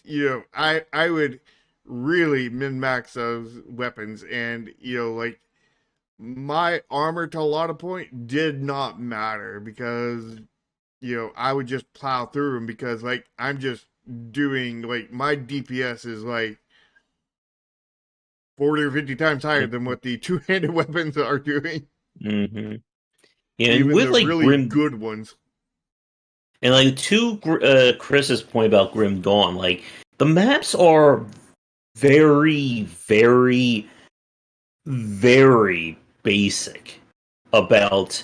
I would really min max those weapons, and like my armor to a lot of point did not matter because I would just plow through them because like I'm just doing like my DPS is like 40 or 50 times higher than what the two-handed weapons are doing, Hmm. Yeah, and even with the like really Grim good ones. And like to Chris's point about Grim Dawn, like the maps are very, very, very basic about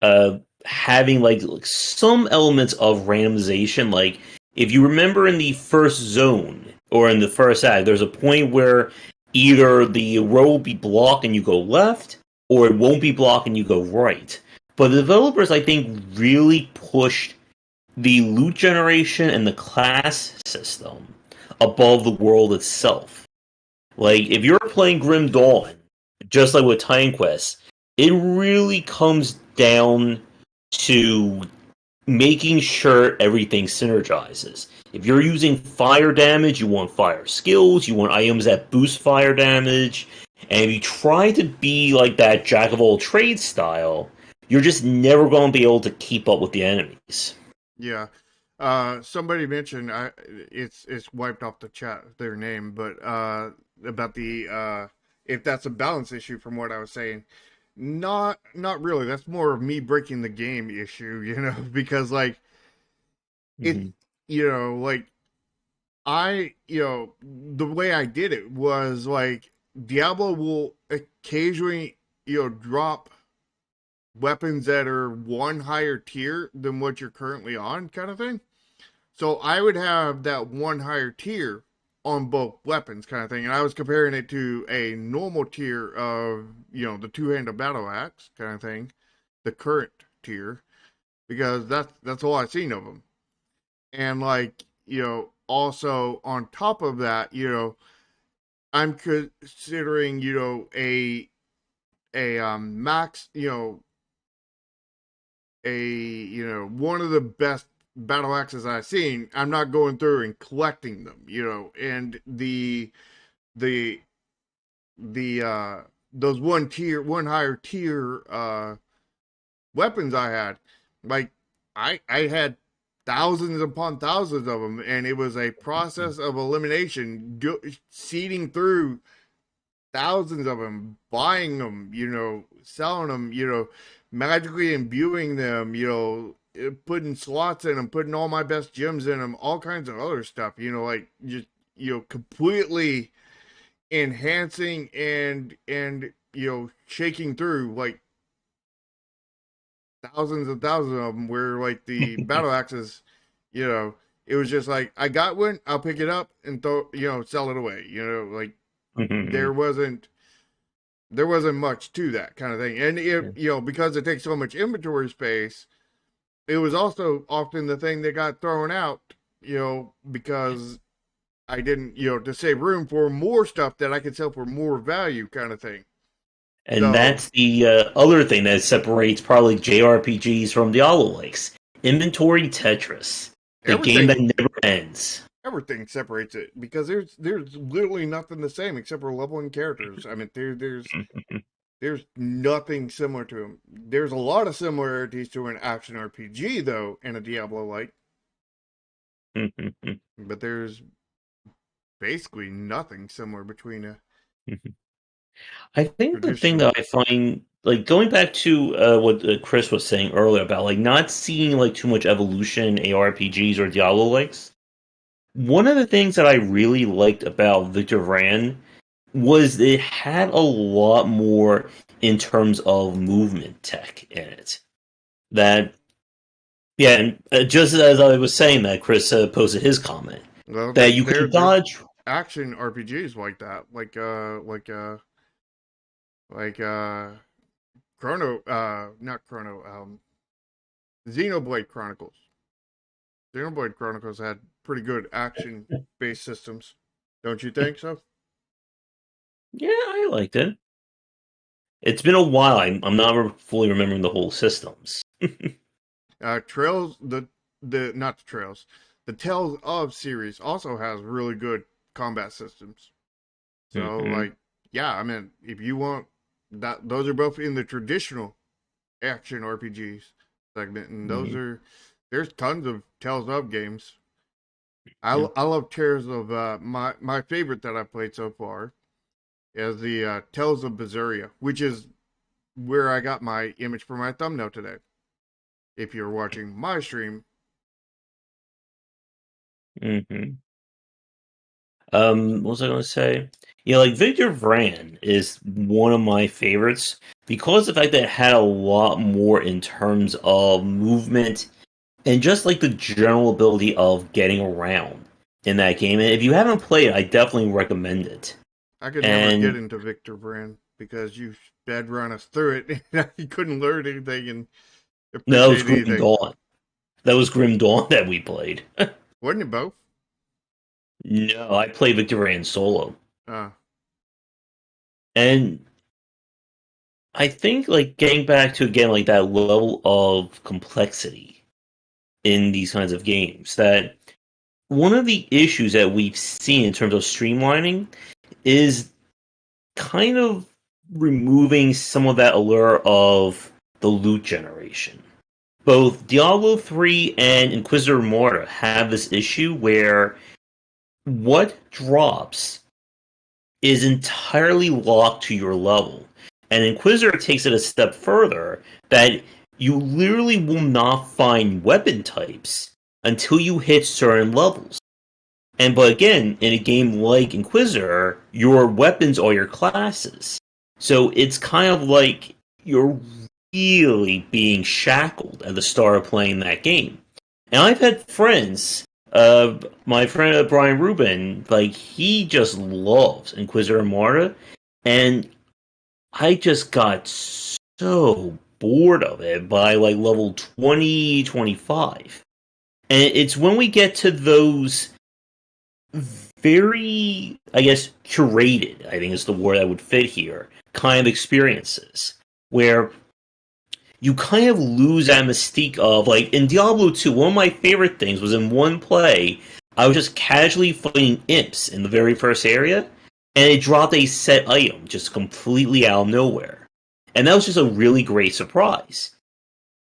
uh having like some elements of randomization. Like if you remember in the first zone or in the first act, there's a point where either the row will be blocked and you go left, or it won't be blocked and you go right. But the developers, I think, really pushed the loot generation and the class system above the world itself. Like if you're playing Grim Dawn, just like with Time Quest, it really comes down to making sure everything synergizes. If you're using fire damage, you want fire skills, you want items that boost fire damage, and if you try to be like that jack of all trades style, you're just never going to be able to keep up with the enemies. Yeah. Somebody mentioned it's wiped off the chat their name, but about the if that's a balance issue from what I was saying. Not really. That's more of me breaking the game issue, because like it Mm-hmm. like the way I did it was like Diablo will occasionally, drop weapons that are one higher tier than what you're currently on, kind of thing. So I would have that one higher tier on both weapons, kind of thing, and I was comparing it to a normal tier of the two-handed battle axe, kind of thing, the current tier, because that's all I've seen of them, and like also on top of that, I'm considering a max, one of the best battle axes I've seen. I'm not going through and collecting them, and the those one higher tier weapons I had, like I had thousands upon thousands of them, and it was a process of elimination, seeding through thousands of them, buying them, selling them, magically imbuing them, putting slots in them, putting all my best gems in them, all kinds of other stuff, like just completely enhancing and shaking through like thousands and thousands of them. Where like the battle axes, it was just like I got one, I'll pick it up and throw, sell it away, like there wasn't there wasn't much to that kind of thing. And because it takes so much inventory space, it was also often the thing that got thrown out, because I didn't, to save room for more stuff that I could sell for more value kind of thing. And So that's the other thing that separates probably JRPGs from Diablo likes. Inventory Tetris. The game that everything never ends. everything separates it because there's literally nothing the same except for leveling characters. I mean, there's nothing similar to them. There's a lot of similarities to an action RPG though, and a Diablo like, but there's basically nothing similar between a I think the thing traditional. that I find, like going back to what Chris was saying earlier about like not seeing like too much evolution in ARPGs or Diablo likes, one of the things that I really liked about Victor Vran was it had a lot more in terms of movement tech in it. That yeah, and just as I was saying that, Chris posted his comment Well, that you can there's dodge. action RPGs like that, like Chrono, not Chrono, Xenoblade Chronicles. Xenoblade Chronicles had pretty good action based systems, don't you think so? Yeah, I liked it. It's been a while. I'm not fully remembering the whole systems. Trails, the not the Trails, the Tales of series also has really good combat systems. So Hmm. like, yeah, I mean, if you want that, those are both in the traditional action RPGs segment, and those Hmm. are there's tons of Tales of games. Yeah. I love Tales of my favorite that I've played so far is the Tales of Berseria, which is where I got my image for my thumbnail today. If you're watching my stream, Hmm. What was I going to say? Yeah, like Victor Vran is one of my favorites because of the fact that it had a lot more in terms of movement and just like the general ability of getting around in that game. And if you haven't played it, I definitely recommend it. I could never get And into Victor Brand because you sped run us through it. And I couldn't learn anything and no, that was appreciate Grim anything. Dawn. That was Grim Dawn that we played. Wasn't it both? No, I played Victor Vran solo. Uh, And I think like getting back to again like that level of complexity in these kinds of games, that one of the issues that we've seen in terms of streamlining is kind of removing some of that allure of the loot generation. Both Diablo 3 and Inquisitor Morta have this issue where what drops is entirely locked to your level. And Inquisitor takes it a step further that you literally will not find weapon types until you hit certain levels. And but again, in a game like Inquisitor, your weapons are your classes. So it's kind of like you're really being shackled at the start of playing that game. And I've had friends, my friend Brian Rubin, like he just loves Inquisitor Marta, and I just got so bored of it by like level 20, 25. And it's when we get to those very, I guess, curated, I think is the word that would fit here, kind of experiences where you kind of lose that mystique of, like, in Diablo 2, one of my favorite things was in one play, I was just casually fighting imps in the very first area, and it dropped a set item just completely out of nowhere. And that was just a really great surprise.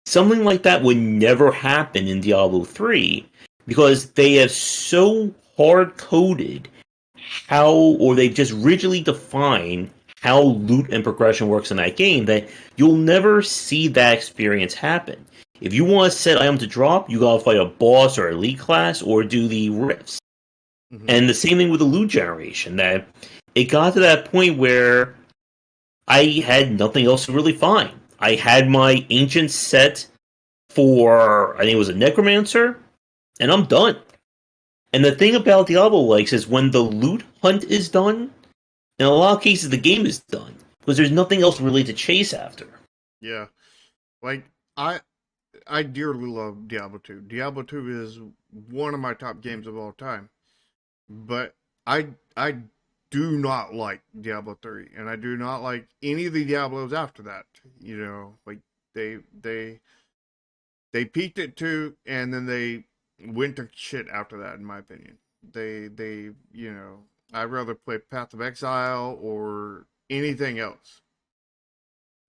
Something like that would never happen in Diablo 3 because they have so hard coded how, or they've just rigidly defined how loot and progression works in that game that you'll never see that experience happen. If you want a set item to drop, you gotta fight a boss or elite class or do the rifts. mm-hmm. And the same thing with the loot generation, that it got to that point where I had nothing else to really find. I had my ancient set for, I think it was a necromancer, and I'm done. And the thing about Diablo likes is when the loot hunt is done, in a lot of cases the game is done because there's nothing else really to chase after. Yeah. Like I I dearly love Diablo 2. Diablo 2 is one of my top games of all time. But I do not like Diablo 3 and I do not like any of the Diablos after that. You know, like they they they peaked at 2 and then they went to shit after that in my opinion. They you know, I'd rather play Path of Exile or anything else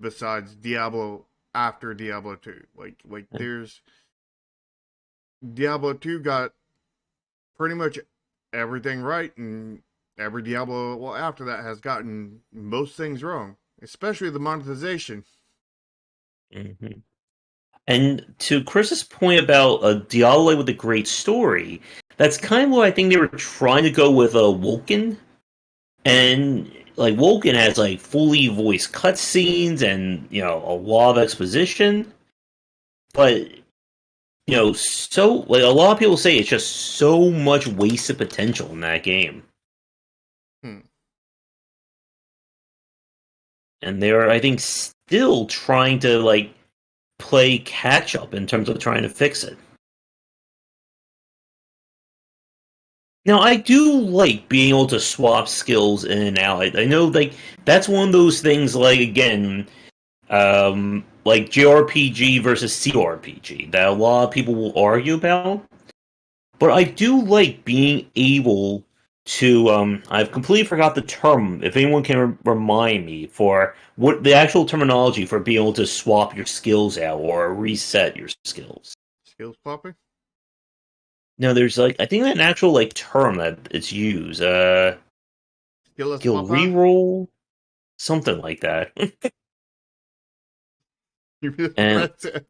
besides Diablo after Diablo 2. Like there's Diablo 2 got pretty much everything right, and every Diablo well after that has gotten most things wrong, especially the monetization. Mm-hmm. And to Chris's point about a Diablo with a great story, that's kind of what I think they were trying to go with Woken. And like Woken has like fully voiced cutscenes and a lot of exposition, but so like a lot of people say it's just so much wasted potential in that game. Hmm. And they're, I think, still trying to like play catch up in terms of trying to fix it. Now, I do like being able to swap skills in and out. I know, like, that's one of those things, like, again, like JRPG versus CRPG that a lot of people will argue about. But I do like being able to. I've completely forgot the term. If anyone can remind me for what the actual terminology for being able to swap your skills out or reset your skills. Skills popping? No, there's like I think an actual like term that it's used. Skillless Skill papa? reroll, something like that. You And press it.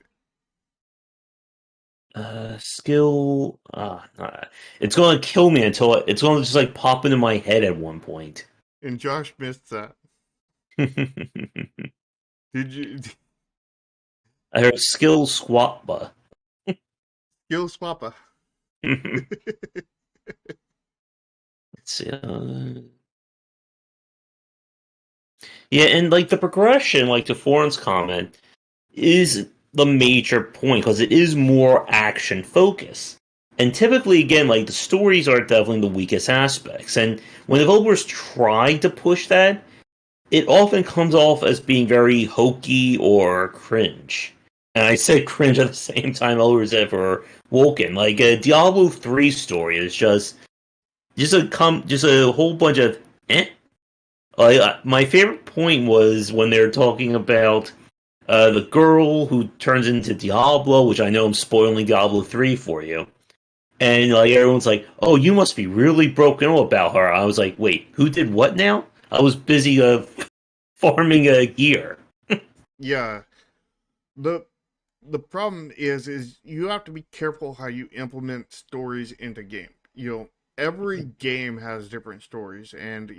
Skill. It's gonna kill me until it's gonna just like pop into my head at one point. And Josh missed that. Did you I heard skill squatba. skill swappa? Let's see. Yeah, and like the progression, like to Foreign's comment, is the major point because it is more action focused. And typically, again, like the stories are definitely the weakest aspects. And when developers try to push that, it often comes off as being very hokey or cringe. And I say cringe at the same time others ever woken. Like a Diablo 3 story is just a whole bunch of eh. My favorite point was when they're talking about the girl who turns into Diablo, which I know I'm spoiling Diablo 3 for you. And like everyone's like, "Oh, you must be really broken up about her." I was like, "Wait, who did what now?" I was busy farming a gear. Yeah. The the problem is you have to be careful how you implement stories into game. Every game has different stories, and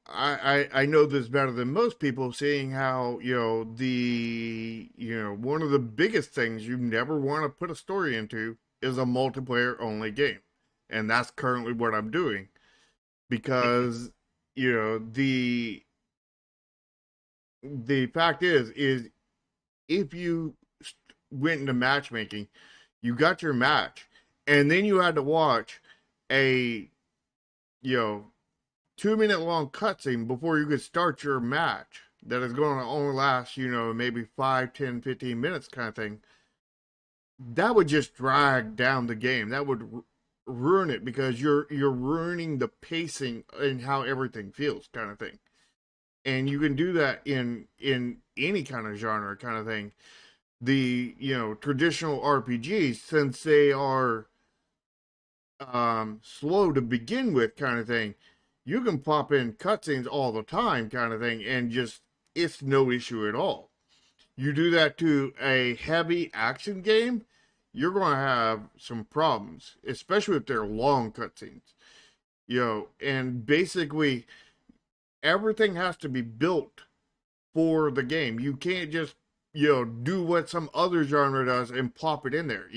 I know this better than most people, seeing how one of the biggest things you never want to put a story into is a multiplayer only game, and that's currently what I'm doing because the fact is if you went into matchmaking, you got your match, and then you had to watch a you know 2 minute long cutscene before you could start your match that is going to only last maybe 5, 10, 15 minutes kind of thing. That would just drag down the game. That would ruin it because you're ruining the pacing and how everything feels kind of thing. And you can do that in any kind of genre kind of thing. The traditional RPGs, since they are slow to begin with kind of thing, you can pop in cutscenes all the time kind of thing, and just it's no issue at all. You do that to a heavy action game, you're going to have some problems, especially if they're long cutscenes. And basically everything has to be built for the game. You can't just do what some other genre does and plop it in there.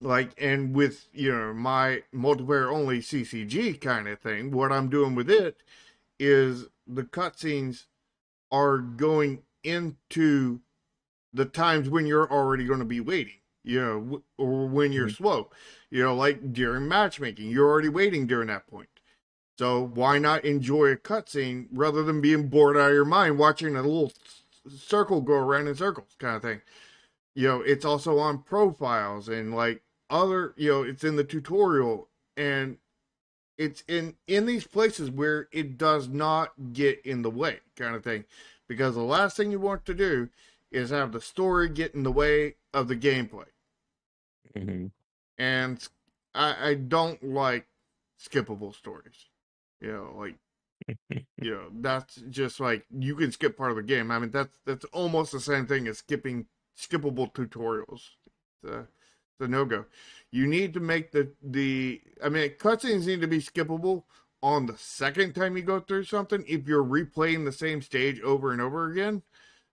Like, and with my multiplayer only CCG kind of thing, what I'm doing with it is the cutscenes are going into the times when you're already going to be waiting, or when you're slow, like during matchmaking, you're already waiting during that point. So why not enjoy a cutscene rather than being bored out of your mind watching a little circle go around in circles kind of thing? It's also on profiles and like other, it's in the tutorial, and it's in these places where it does not get in the way kind of thing, because the last thing you want to do is have the story get in the way of the gameplay. Mm-hmm. And I don't like skippable stories. Like that's just like you can skip part of the game. I mean, that's almost the same thing as skipping skippable tutorials. It's a no go. You need to make the I mean, cutscenes need to be skippable on the second time you go through something if you're replaying the same stage over and over again.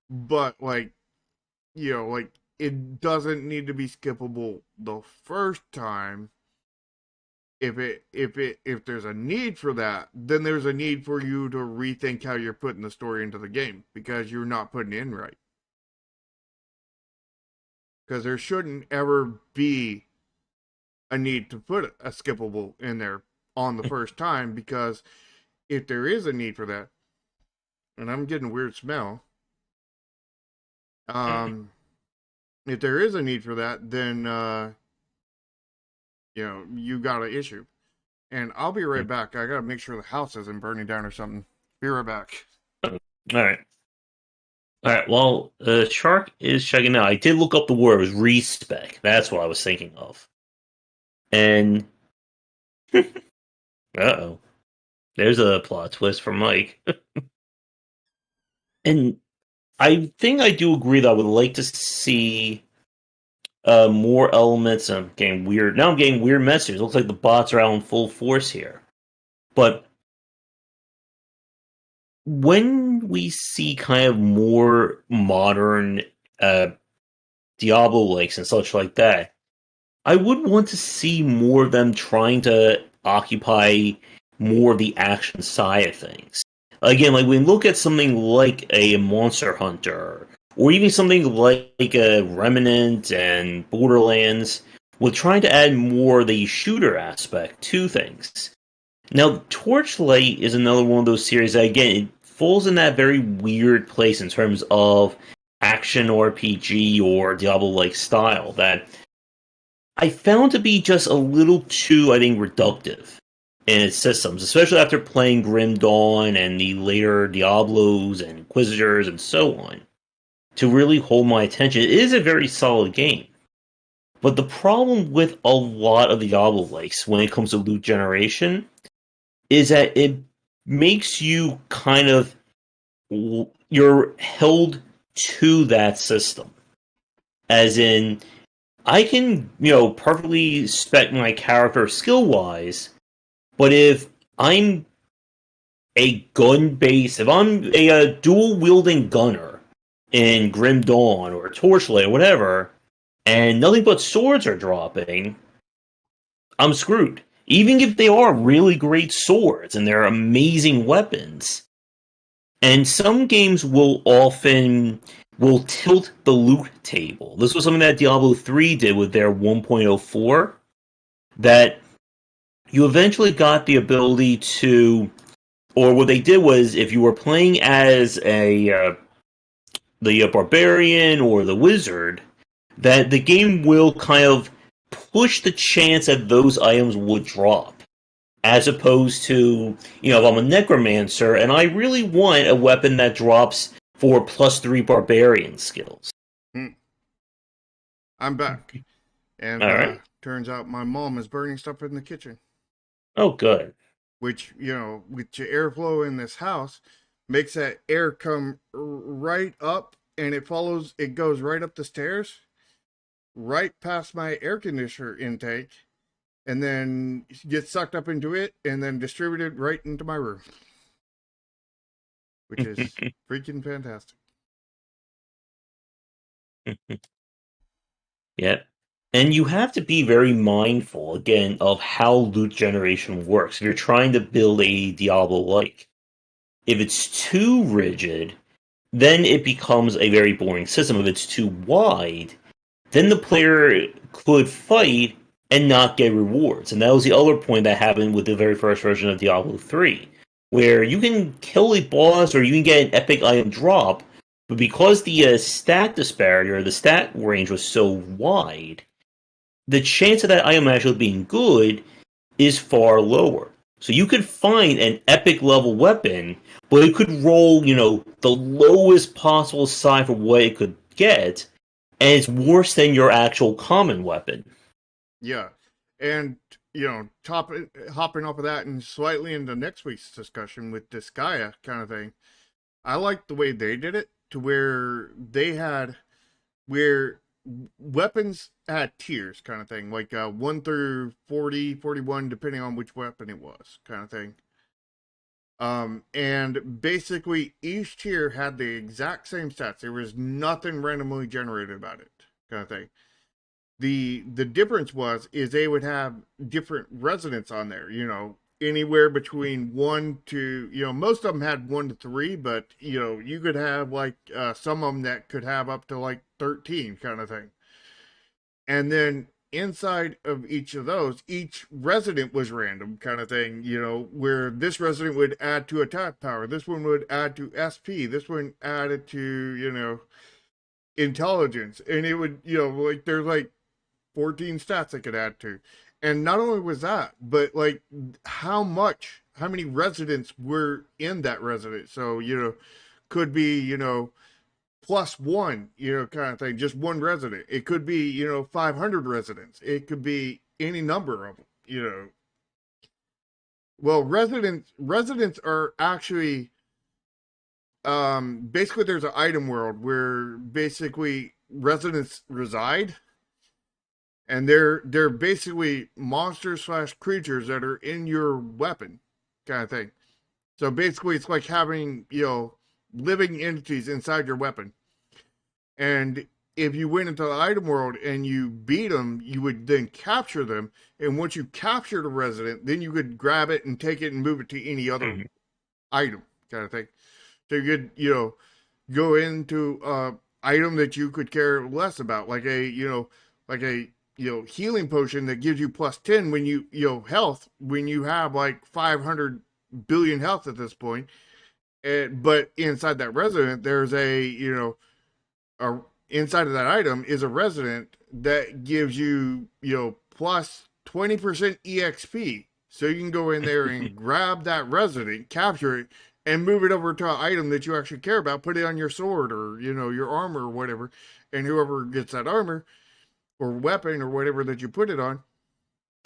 But like like it doesn't need to be skippable the first time. If there's a need for that, then there's a need for you to rethink how you're putting the story into the game because you're not putting it in right. Because there shouldn't ever be a need to put a skippable in there on the first time, because if there is a need for that, and I'm getting a weird smell, if there is a need for that, then you got an issue. And I'll be right back. I gotta make sure the house isn't burning down or something. Be right back. All right. All right. Well, Shark is checking out. I did look up the word. It was respec. That's what I was thinking of. And oh, there's a plot twist for Mike. And I think I do agree that I would like to see more elements. I'm getting weird. Now I'm getting weird messages. Looks like the bots are out in full force here. But when we see kind of more modern uh, Diablo likes and such like that, I would want to see more of them trying to occupy more of the action side of things. Again, like when we look at something like a Monster Hunter, or even something like a Remnant and Borderlands, we're trying to add more of the shooter aspect to things. Now, Torchlight is another one of those series that, again, it falls in that very weird place in terms of action RPG or Diablo-like style that I found to be just a little too, I think, reductive in its systems, especially after playing Grim Dawn and the later Diablos and Inquisitors and so on, to really hold my attention. It is a very solid game. But the problem with a lot of Diablo likes when it comes to loot generation is that it makes you kind of you're held to that system. As in, I can, perfectly spec my character skill wise, but if I'm a gun base, if I'm a dual wielding gunner in Grim Dawn or Torchlight or whatever, and nothing but swords are dropping, I'm screwed. Even if they are really great swords and they're amazing weapons, and some games will tilt the loot table. This was something that Diablo 3 did with their 1.04, that you eventually got the ability to, or what they did was, if you were playing as the barbarian or the wizard, that the game will kind of push the chance that those items would drop. As opposed to, if I'm a necromancer and I really want a weapon that drops for +3 barbarian skills. I'm back. And All right. turns out my mom is burning stuff in the kitchen. Oh, good. Which, with the airflow in this house, makes that air come right up, and it goes right up the stairs, right past my air conditioner intake, and then gets sucked up into it, and then distributed right into my room. Which is freaking fantastic. Yeah. And you have to be very mindful, again, of how loot generation works if you're trying to build a Diablo-like. If it's too rigid, then it becomes a very boring system. If it's too wide, then the player could fight and not get rewards. And that was the other point that happened with the very first version of Diablo 3, where you can kill a boss or you can get an epic item drop, but because the stat disparity or the stat range was so wide, the chance of that item actually being good is far lower. So you could find an epic level weapon, but it could roll, the lowest possible side for what it could get, and it's worse than your actual common weapon. Yeah. And, hopping off of that and slightly into next week's discussion with this Gaia kind of thing, I like the way they did it to where where weapons had tiers kind of thing, like 1 through 40, 41, depending on which weapon it was kind of thing. And basically each tier had the exact same stats. There was nothing randomly generated about it kind of thing. The difference is they would have different resonance on there, anywhere between 1 to, most of them had 1 to 3, but you could have like some of them that could have up to like 13 kind of thing. And then inside of each of those, each resident was random kind of thing, where this resident would add to attack power, this one would add to SP, this one added to, intelligence, and it would, like there's like 14 stats I could add to. And not only was that, but like how many residents were in that resident. So, could be, +1, kind of thing, just one resident. It could be, 500 residents. It could be any number of them, Well, residents are actually, basically there's an item world where basically residents reside. and they're basically monsters slash creatures that are in your weapon, kind of thing. So basically, it's like having living entities inside your weapon. And if you went into the item world and you beat them, you would then capture them. And once you captured a resident, then you could grab it and take it and move it to any other item, kind of thing. So you could, go into item that you could care less about, like a healing potion that gives you plus 10 when health when you have like 500 billion health at this point. But inside that resident, there's a inside of that item is a resident that gives you plus 20% exp, so you can go in there and grab that resident, capture it, and move it over to an item that you actually care about, put it on your sword or your armor or whatever, and whoever gets that armor or weapon or whatever that you put it on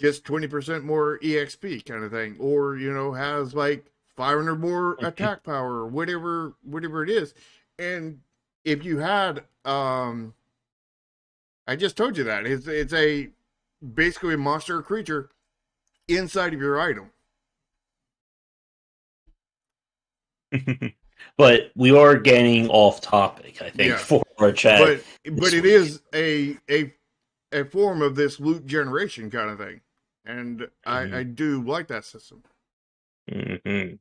gets 20% more exp, kind of thing, or has like 500 more attack power or whatever it is. And if you had I just told you that it's a basically a monster or creature inside of your item. But we are getting off topic, I think, Yeah, for our chat. but it is a form of this loot generation kind of thing, and I do like that system. Mm-hmm.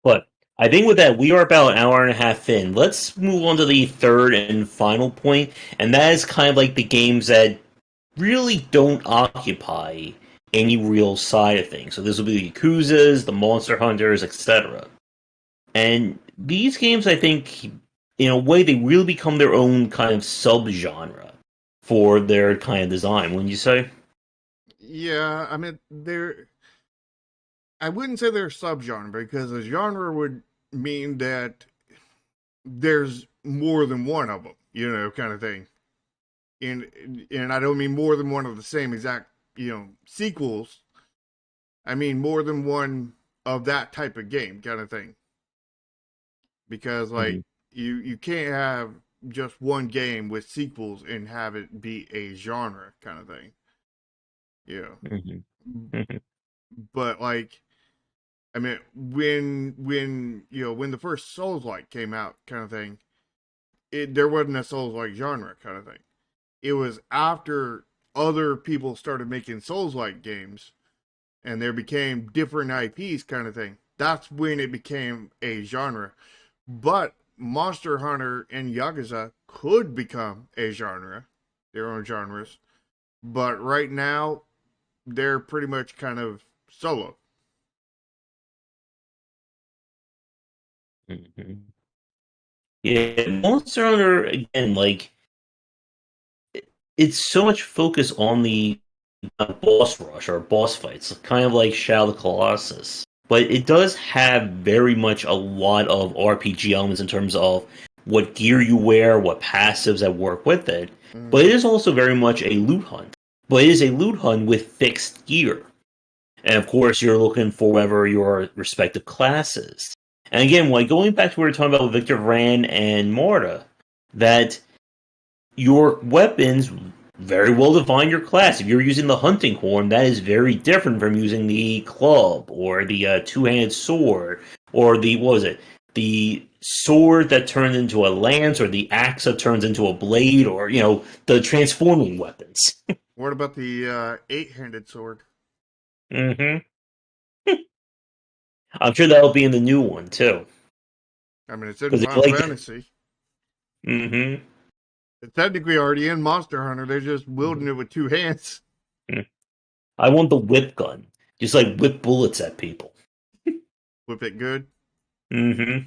But I think with that, we are about an hour and a half in. Let's move on to the third and final point, and that is kind of like the games that really don't occupy any real side of things. So this will be the Yakuzas, the Monster Hunters, etc. And these games, I think, in a way, they really become their own kind of subgenre for their kind of design, wouldn't you say? Yeah, I mean I wouldn't say they're subgenre, because a genre would mean that there's more than one of them, kind of thing. And I don't mean more than one of the same exact, sequels. I mean more than one of that type of game, kind of thing. Because like you can't have just one game with sequels and have it be a genre kind of thing. Yeah. Mm-hmm. But like, I mean, when the first Souls-like came out, kind of thing, there wasn't a Souls-like genre kind of thing. It was after other people started making Souls-like games, and there became different IPs, kind of thing. That's when it became a genre. But Monster Hunter and Yakuza could become a genre, their own genres. But right now, they're pretty much kind of solo. Mm-hmm. Yeah, Monster Hunter again, like it's so much focus on the boss rush or boss fights, kind of like Shadow of the Colossus. But it does have very much a lot of RPG elements in terms of what gear you wear, what passives that work with it. But it is also very much a loot hunt. But it is a loot hunt with fixed gear. And of course, you're looking for whatever your respective classes. And again, like going back to what we were talking about with Victor Vran and Marta, that your weapons very well define your class. If you're using the hunting horn, that is very different from using the club or the two-handed sword or the what was it? The sword that turns into a lance or the axe that turns into a blade or the transforming weapons. What about the eight-handed sword? Mm-hmm. I'm sure that'll be in the new one too. I mean, it's in Because Final Fantasy. Mm-hmm. It's technically already in Monster Hunter. They're just wielding it with two hands. I want the whip gun. Just like whip bullets at people. Whip it good. Mm-hmm.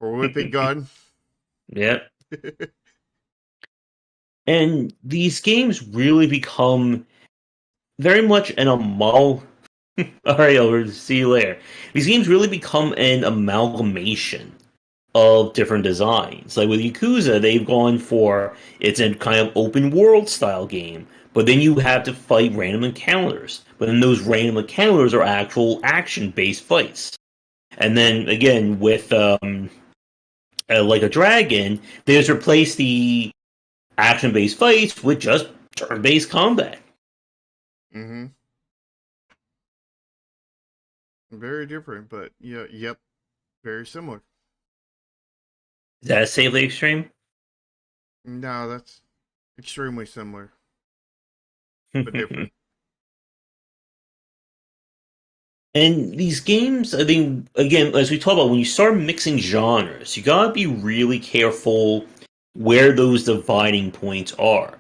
Or whip it gun. Yep. And these games really become very much an Alright, over. See you later. These games really become an amalgamation of different designs. Like with Yakuza, they've gone for it's a kind of open world style game, but then you have to fight random encounters. But then those random encounters are actual action based fights. And then again with like a dragon, they just replace the action based fights with just turn-based combat. Mm-hmm. Very different, but yeah, yep, very similar. Is that safely extreme? No, that's extremely similar, but different. And these games, I think, again, as we talk about, when you start mixing genres, you gotta be really careful where those dividing points are.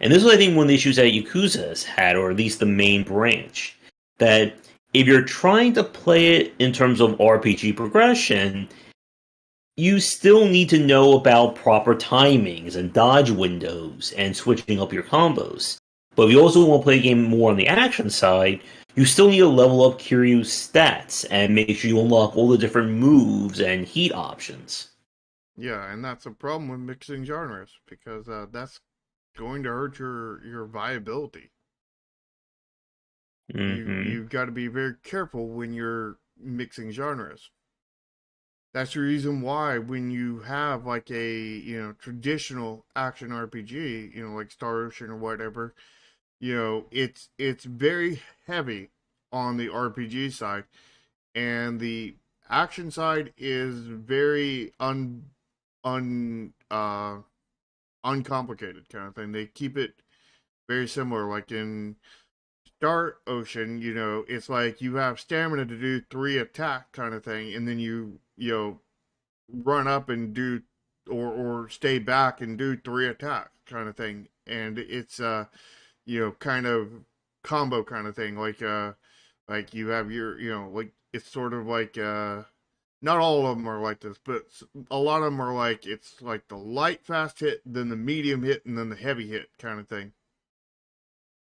And this is, I think, one of the issues that Yakuza has had, or at least the main branch. That if you're trying to play it in terms of RPG progression, you still need to know about proper timings and dodge windows and switching up your combos. But if you also want to play a game more on the action side, you still need to level up Kiryu's stats and make sure you unlock all the different moves and heat options. Yeah, and that's a problem with mixing genres because that's going to hurt your viability. Hmm. You've got to be very careful when you're mixing genres. That's the reason why when you have like a traditional action RPG, like Star Ocean or whatever, it's very heavy on the RPG side, and the action side is very un uncomplicated kind of thing. They keep it very similar. Like in Star Ocean, it's like you have stamina to do three attack kind of thing, and then you run up and do or stay back and do three attack kind of thing. And it's kind of combo kind of thing. Like you have your like it's sort of like not all of them are like this, but a lot of them are like it's like the light fast hit, then the medium hit, and then the heavy hit kind of thing.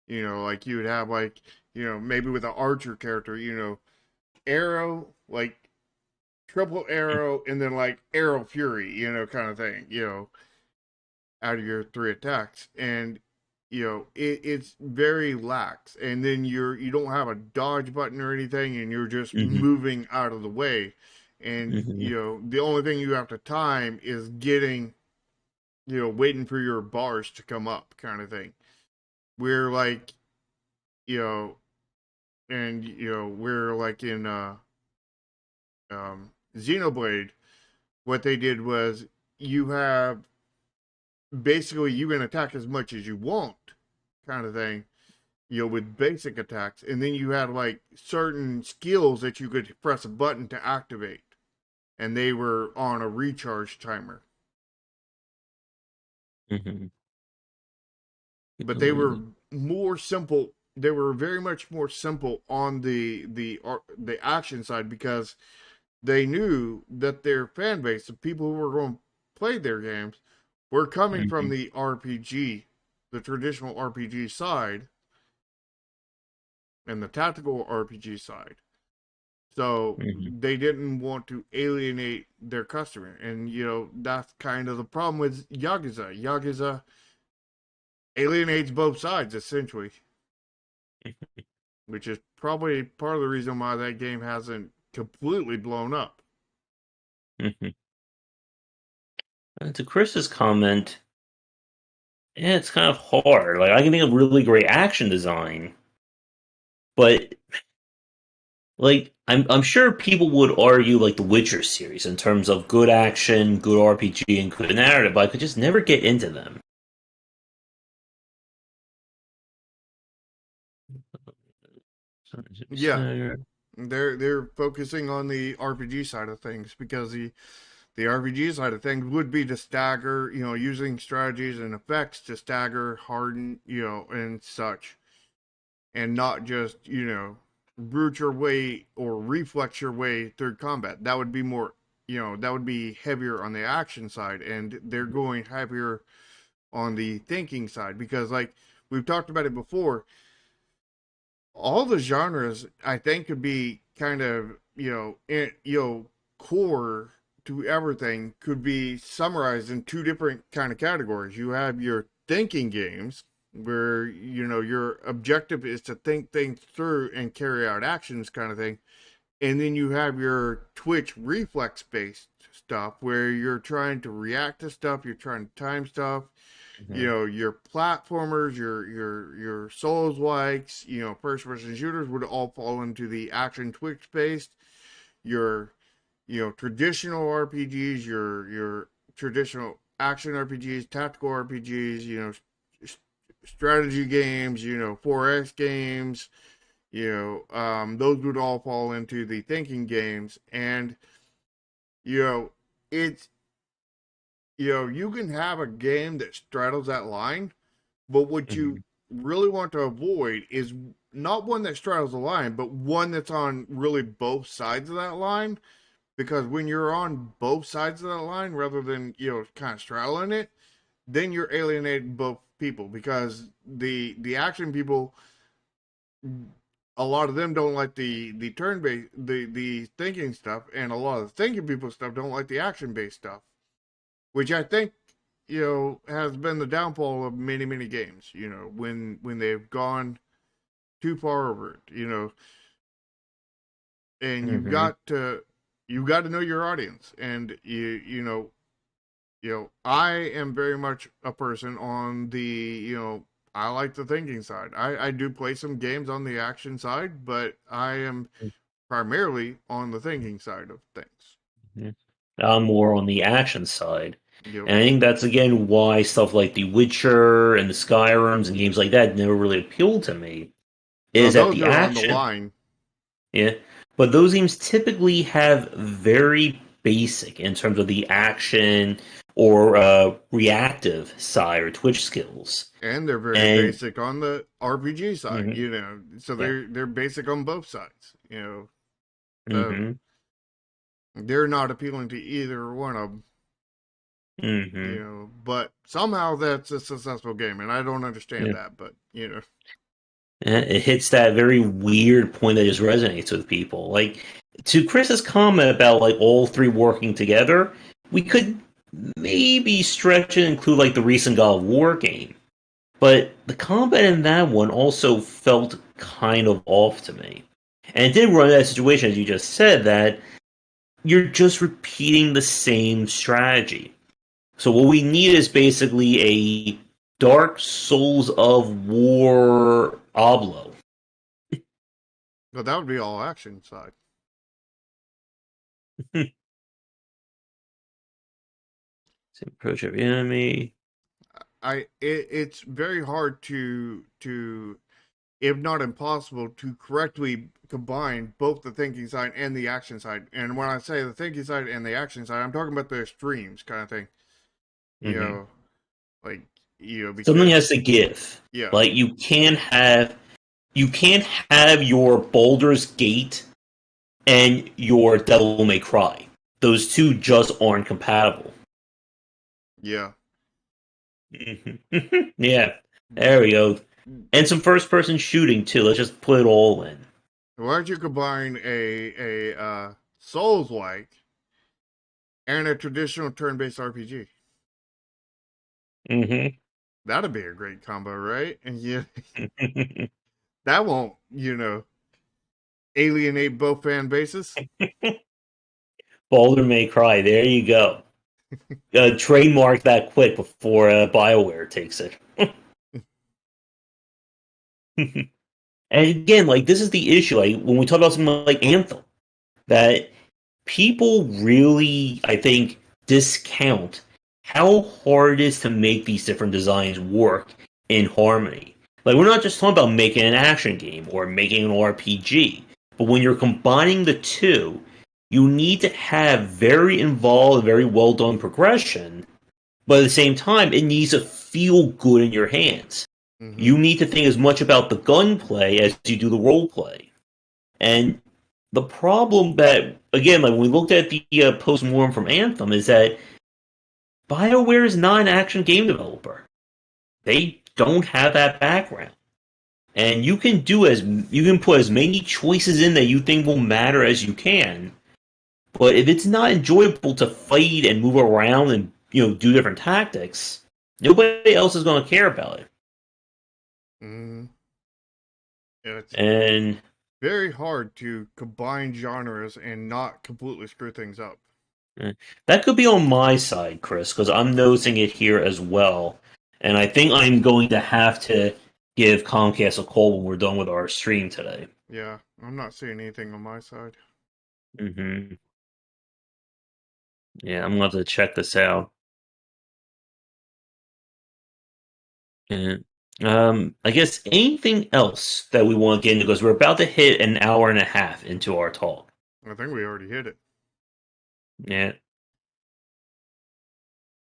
Like you would have like maybe with an archer character, arrow like triple arrow, and then like arrow fury, kind of thing. Out of your three attacks, and it's very lax, and then you don't have a dodge button or anything, and you're just Hmm. moving out of the way, and Hmm. the only thing you have to time is getting waiting for your bars to come up kind of thing. We're like you know and we're like in Xenoblade, what they did was you have basically you can attack as much as you want kind of thing, with basic attacks, and then you had like certain skills that you could press a button to activate, and they were on a recharge timer. Hmm. But they were more simple. They were very much more simple on the action side because they knew that their fan base, the people who were going to play their games, were coming from Hmm. the RPG, the traditional RPG side, and the tactical RPG side. So Hmm. they didn't want to alienate their customer. And, that's kind of the problem with Yakuza. Yakuza alienates both sides, essentially, which is probably part of the reason why that game hasn't completely blown up. Hmm. To Chris's comment, yeah, it's kind of hard. Like I can think of really great action design, but I'm sure people would argue like the Witcher series in terms of good action, good RPG, and good narrative, but I could just never get into them. Yeah, they're focusing on the RPG side of things because the RPG side of things would be to stagger, using strategies and effects to stagger, harden, and such, and not just, brute your way or reflex your way through combat. That would be more, that would be heavier on the action side, and they're going heavier on the thinking side because, like we've talked about it before, all the genres I think could be kind of core to everything could be summarized in two different kind of categories. You have your thinking games where your objective is to think things through and carry out actions kind of thing, and then you have your twitch reflex based stuff where you're trying to react to stuff, you're trying to time stuff, You Mhm. know, your platformers, your Souls likes, you know, first person shooters would all fall into the action Twitch based. Your you know traditional RPGs, your traditional action RPGs, tactical RPGs, you know, strategy games, you know, 4X games, you know, those would all fall into the thinking games, and you know, it's you know you can have a game that straddles that line, but what you Mhm. really want to avoid is not one that straddles the line, but one that's on really both sides of that line. Because when you're on both sides of that line, rather than you know kind of straddling it, then you're alienating both people. Because the action people, a lot of them don't like the turn based the thinking stuff, and a lot of the thinking people stuff don't like the action based stuff, which I think you know has been the downfall of many games. You know when they've gone too far over it. You know, and Mhm. you got to know your audience, and you know, I am very much a person on the, you know, I like the thinking side. I do play some games on the action side, but I am primarily on the thinking side of things. Mhm. I'm more on the action side. Yep. And I think that's again why stuff like The Witcher and the Skyrims and games like that never really appealed to me. Now Is that those the are on the action, line, yeah, but those games typically have very basic in terms of the action or reactive side or twitch skills. and they're very And basic on the RPG side. mhm, You know, so yeah, they're basic on both sides. You know, so hmm they're not appealing to either one of them. You hmm know, but somehow that's a successful game, and I don't understand yeah. that. But you know, It hits that very weird point that just resonates with people. Like to Chris's comment about like all three working together, we could maybe stretch and include like the recent God of War game. But the combat in that one also felt kind of off to me. And it did run into that situation, as you just said, that you're just repeating the same strategy. So what we need is basically a Dark Souls of War Oblo. but that would be all action side. Same approach of enemy. It's very hard to if not impossible to correctly combine both the thinking side and the action side. And when I say the thinking side and the action side, I'm talking about the extremes kind of thing. You Hmm know, like you know Something because has to give. yeah, Like you can't have your Baldur's Gate and your Devil May Cry. Those two just aren't compatible. yeah. Mhm. Yeah, there we go. And some first person shooting too. Let's just put it all in. Why don't you combine a Souls like and a traditional turn based RPG? Hmm That'd be a great combo, right? And yeah, that won't you know alienate both fan bases. Baldur May Cry. There you go. Trademark that quick before BioWare takes it. And again, like this is the issue. Like when we talk about something like Anthem, that people really, I think, discount how hard it is to make these different designs work in harmony. Like we're not just talking about making an action game or making an RPG, but when you're combining the two, you need to have very involved, very well done progression, but at the same time, it needs to feel good in your hands. Mm-hmm. You need to think as much about the gunplay as you do the role play. And the problem that, again, like when we looked at the post-mortem from Anthem, is that BioWare is not an action game developer. They don't have that background. And you can put as many choices in that you think will matter as you can, but if it's not enjoyable to fight and move around and do different tactics, nobody else is going to care about it. Mm-hmm. Yeah, it's And very hard to combine genres and not completely screw things up. that could be on my side, Chris, because I'm noticing it here as well. And I think I'm going to have to give Comcast a call when we're done with our stream today. Yeah, I'm not seeing anything on my side. Hmm. Yeah, I'm gonna have to check this out. And I guess anything else that we want to get into because we're about to hit an hour and a half into our talk. I think we already hit it. Yeah,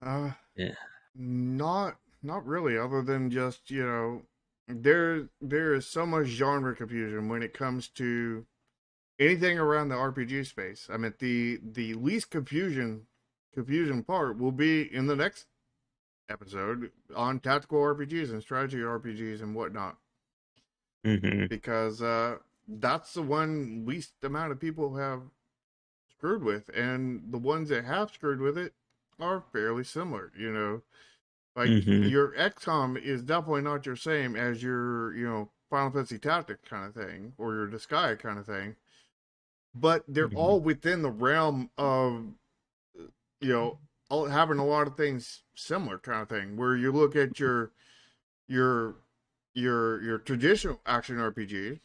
Uh, yeah. not really, other than just, there is so much genre confusion when it comes to anything around the RPG space. I mean, the least confusion part will be in the next episode on tactical RPGs and strategy RPGs and whatnot, Hmm. because that's the one least amount of people have screwed with, and the ones that have screwed with it are fairly similar. Like Hmm. your XCOM is definitely not your same as your Final Fantasy Tactics kind of thing or your Disgaea kind of thing, but they're Hmm. all within the realm of you know having a lot of things similar kind of thing. Where you look at your your traditional action RPG,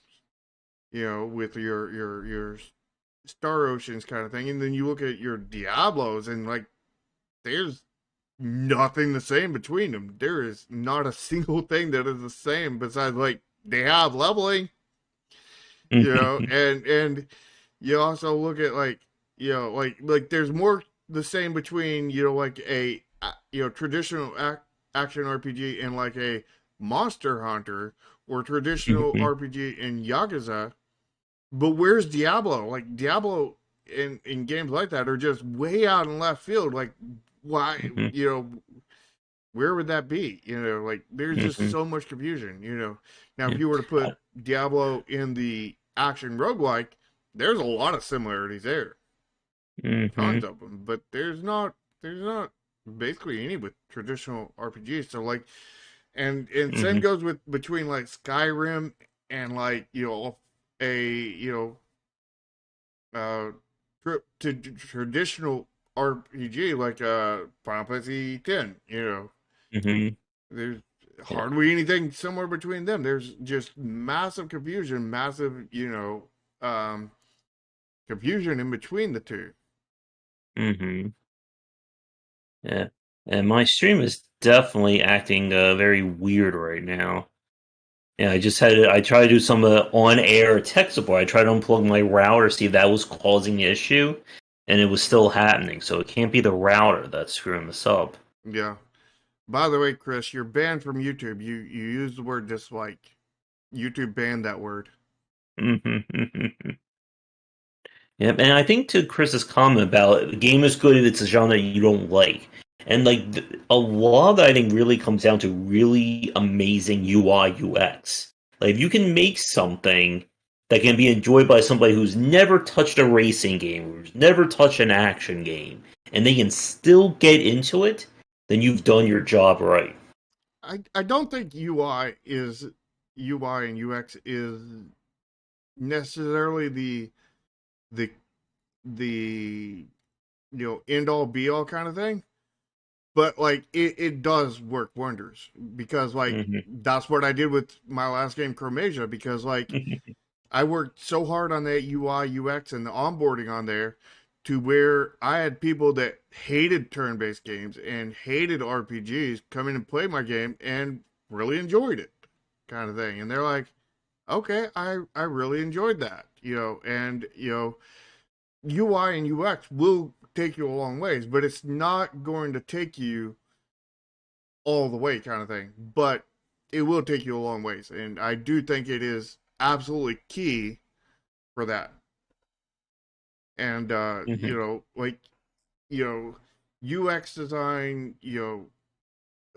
with your Star Oceans kind of thing, and then you look at your Diablos, and like there's nothing the same between them. There is not a single thing that is the same besides like they have leveling, Hmm. and you also look at like like there's more the same between like a traditional action RPG and like a Monster Hunter or traditional Hmm. RPG in Yakuza. But where's Diablo? Like Diablo in games like that are just way out in left field. Like why where would that be? Like there's just Hmm. so much confusion. Now if you were to put Diablo in the action roguelike, there's a lot of similarities there, tons Hmm. of them, but there's not basically any with traditional RPGs. So like, and same Hmm. goes with between like Skyrim and like a to traditional RPG like Final Fantasy X. Hmm. There's Yeah. hardly anything similar between them. There's just massive confusion, massive um, confusion in between the two. Hmm. Yeah. And my stream is definitely acting very weird right now. Yeah, I tried to do some on-air tech support. I tried to unplug my router, see if that was causing the issue, and it was still happening. So it can't be the router that's screwing this up. Yeah. By the way, Chris, you're banned from YouTube. You use the word dislike. YouTube banned that word. Yep, and I think to Chris's comment about the game is good if it's a genre you don't like, and like a lot of that I think really comes down to really amazing UI UX. Like if you can make something that can be enjoyed by somebody who's never touched a racing game, who's never touched an action game, and they can still get into it, then you've done your job right. I don't think UI and UX is necessarily the the end all be all kind of thing, but like it does work wonders because like Hmm. that's what I did with my last game Chromasia, because like I worked so hard on that UI UX and the onboarding on there to where I had people that hated turn-based games and hated RPGs come in and play my game and really enjoyed it, kind of thing. And they're like, "Okay, I really enjoyed that." And UI and UX will take you a long ways, but it's not going to take you all the way, kind of thing. But it will take you a long ways, and I do think it is absolutely key for that. And Hmm. like you UX design,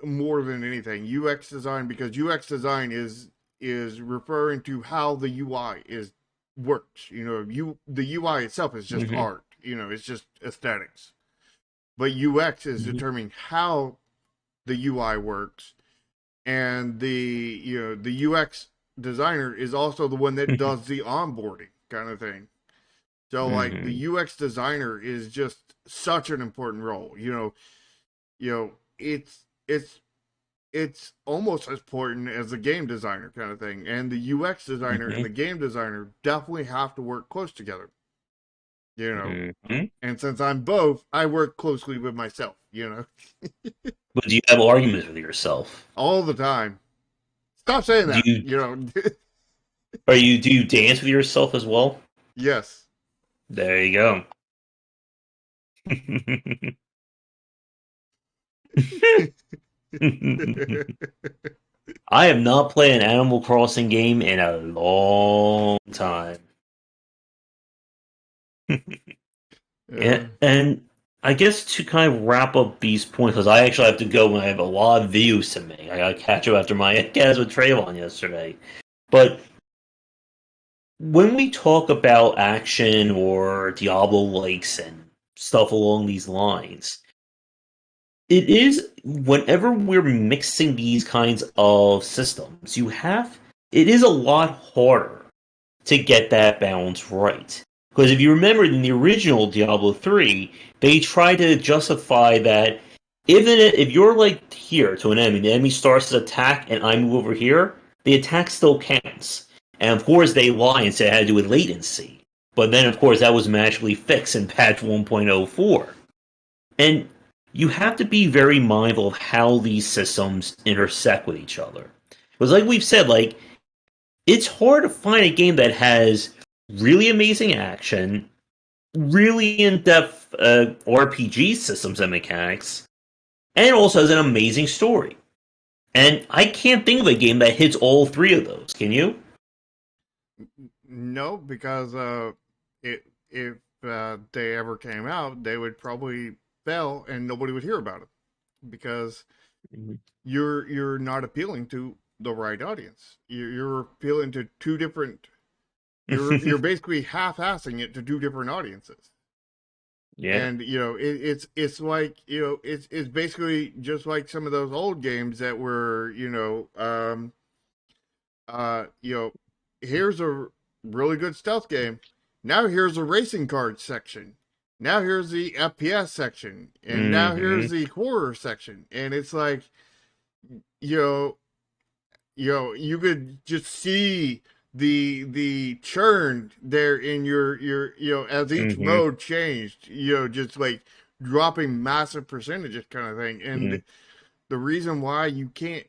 more than anything, UX design, because UX design is referring to how the UI is works. The UI itself is just Hmm. art. It's just aesthetics. But UX is Hmm. determining how the UI works, and the UX designer is also the one that does the onboarding kind of thing. So like the Hmm. UX designer is just such an important role. It's it's almost as important as the game designer kind of thing. And the UX designer and Hmm. the game designer definitely have to work close together, you know. Hmm. And since I'm both, I work closely with myself, But do you have arguments with yourself? all the time. Stop saying Do that, you do you dance with yourself as well? yes. There you go. I have not played an Animal Crossing game in a long time. uh, And I guess to kind of wrap up these points, because I actually have to go and I have a lot of videos to make. I gotta catch up after my guys with Trayvon yesterday. But when we talk about action or Diablo likes and stuff along these lines, it is whenever we're mixing these kinds of systems, it is a lot harder to get that balance right. Because if you remember in the original Diablo 3, they tried to justify that if you're like here to an enemy, the enemy starts to attack and I move over here, the attack still counts. And of course they lie and say it had to do with latency. But then of course that was magically fixed in patch 1.04. And you have to be very mindful of how these systems intersect with each other. Because like we've said, like it's hard to find a game that has really amazing action, really in-depth RPG systems and mechanics, and also has an amazing story. And I can't think of a game that hits all three of those. Can you? no, because if they ever came out, they would probably fail and nobody would hear about it because Mhm. you're not appealing to the right audience. You're appealing to two different. You're basically half-assing it to two different audiences. Yeah. And it's like it's basically just like some of those old games that were you know here's a really good stealth game, now here's a racing card section, now here's the FPS section, and now here's Hmm. the horror section, and it's like you know you could just see the churn there in your as each Hmm. mode changed, just like dropping massive percentages kind of thing. And Hmm. the reason why you can't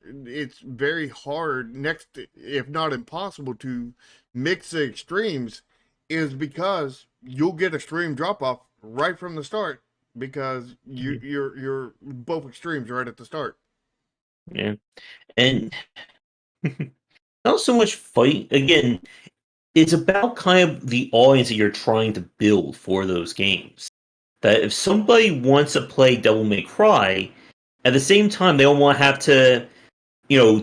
it's very hard, next if not impossible, to mix the extremes is because you'll get extreme drop off right from the start because you're both extremes right at the start. Yeah. And not so much fight. Again, it's about kind of the audience that you're trying to build for those games. That if somebody wants to play Devil May Cry, at the same time they don't want to have to,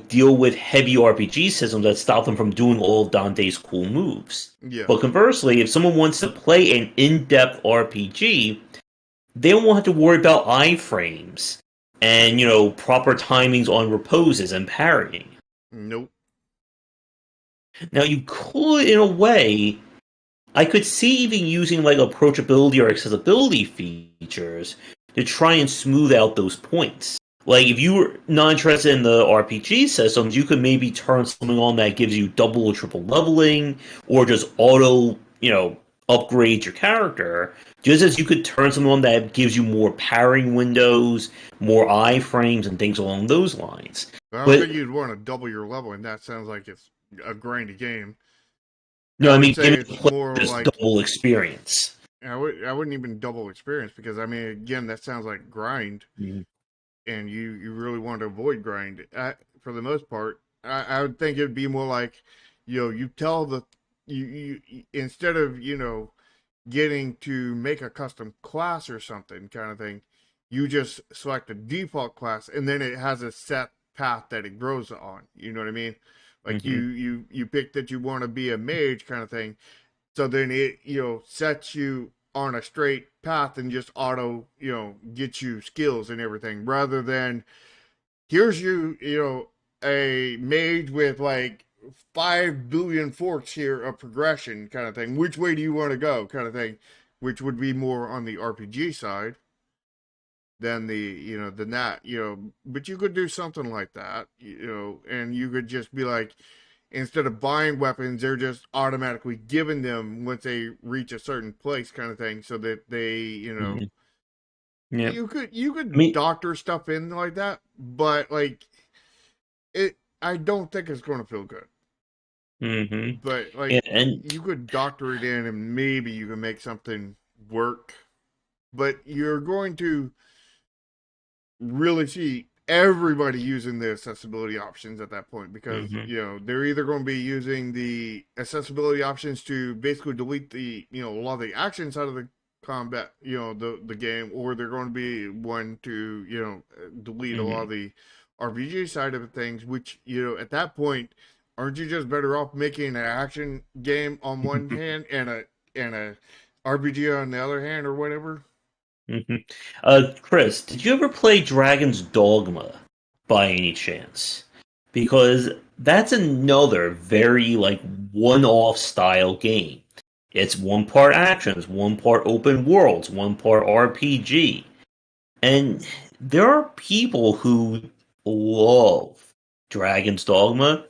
deal with heavy RPG systems that stop them from doing all of Dante's cool moves. Yeah. But conversely, if someone wants to play an in-depth RPG, they don't want to have to worry about iframes and proper timings on reposes and parrying. Nope. Now you could, in a way, I could see even using like approachability or accessibility features to try and smooth out those points. Like if you were not interested in the RPG systems, you could maybe turn something on that gives you double or triple leveling, or just auto, upgrade your character. Just as you could turn something on that gives you more parrying windows, more iframes, and things along those lines. I don't But think you'd want to double your level, and that sounds like it's a grindy game. no, I I would mean say giving the it's player more just like double experience. I wouldn't even double experience because I mean again that sounds like grind, Mhm. and you really want to avoid grind. For the most part, I would think it'd be more like you tell the instead of getting to make a custom class or something kind of thing, you just select a default class and then it has a set path that it grows on. You know what I mean? Like Mhm. you pick that you want to be a mage kind of thing. So then it sets you on a straight path and just auto get you skills and everything rather than here's a mage with like 5 billion forks here of progression kind of thing. Which way do you want to go kind of thing, which would be more on the RPG side. than than that, but you could do something like that, and you could just be like, instead of buying weapons, they're just automatically given them once they reach a certain place, kind of thing, so that they, Hmm. Yeah. you I could mean, doctor stuff in like that, but like it, I don't think it's going to feel good. hmm. But like Yeah, and you could doctor it in, and maybe you can make something work. But you're going to really see everybody using the accessibility options at that point, because hmm. they're either going to be using the accessibility options to basically delete the a lot of the action side of the combat, the game, or they're going to be one to delete a lot of Hmm. the RPG side of things, which at that point, aren't you just better off making an action game on one hand and a RPG on the other hand, or whatever? Hmm. Chris, did you ever play Dragon's Dogma by any chance? Because that's another very like one-off style game. It's one part actions, one part open worlds, one part RPG. And there are people who love Dragon's Dogma,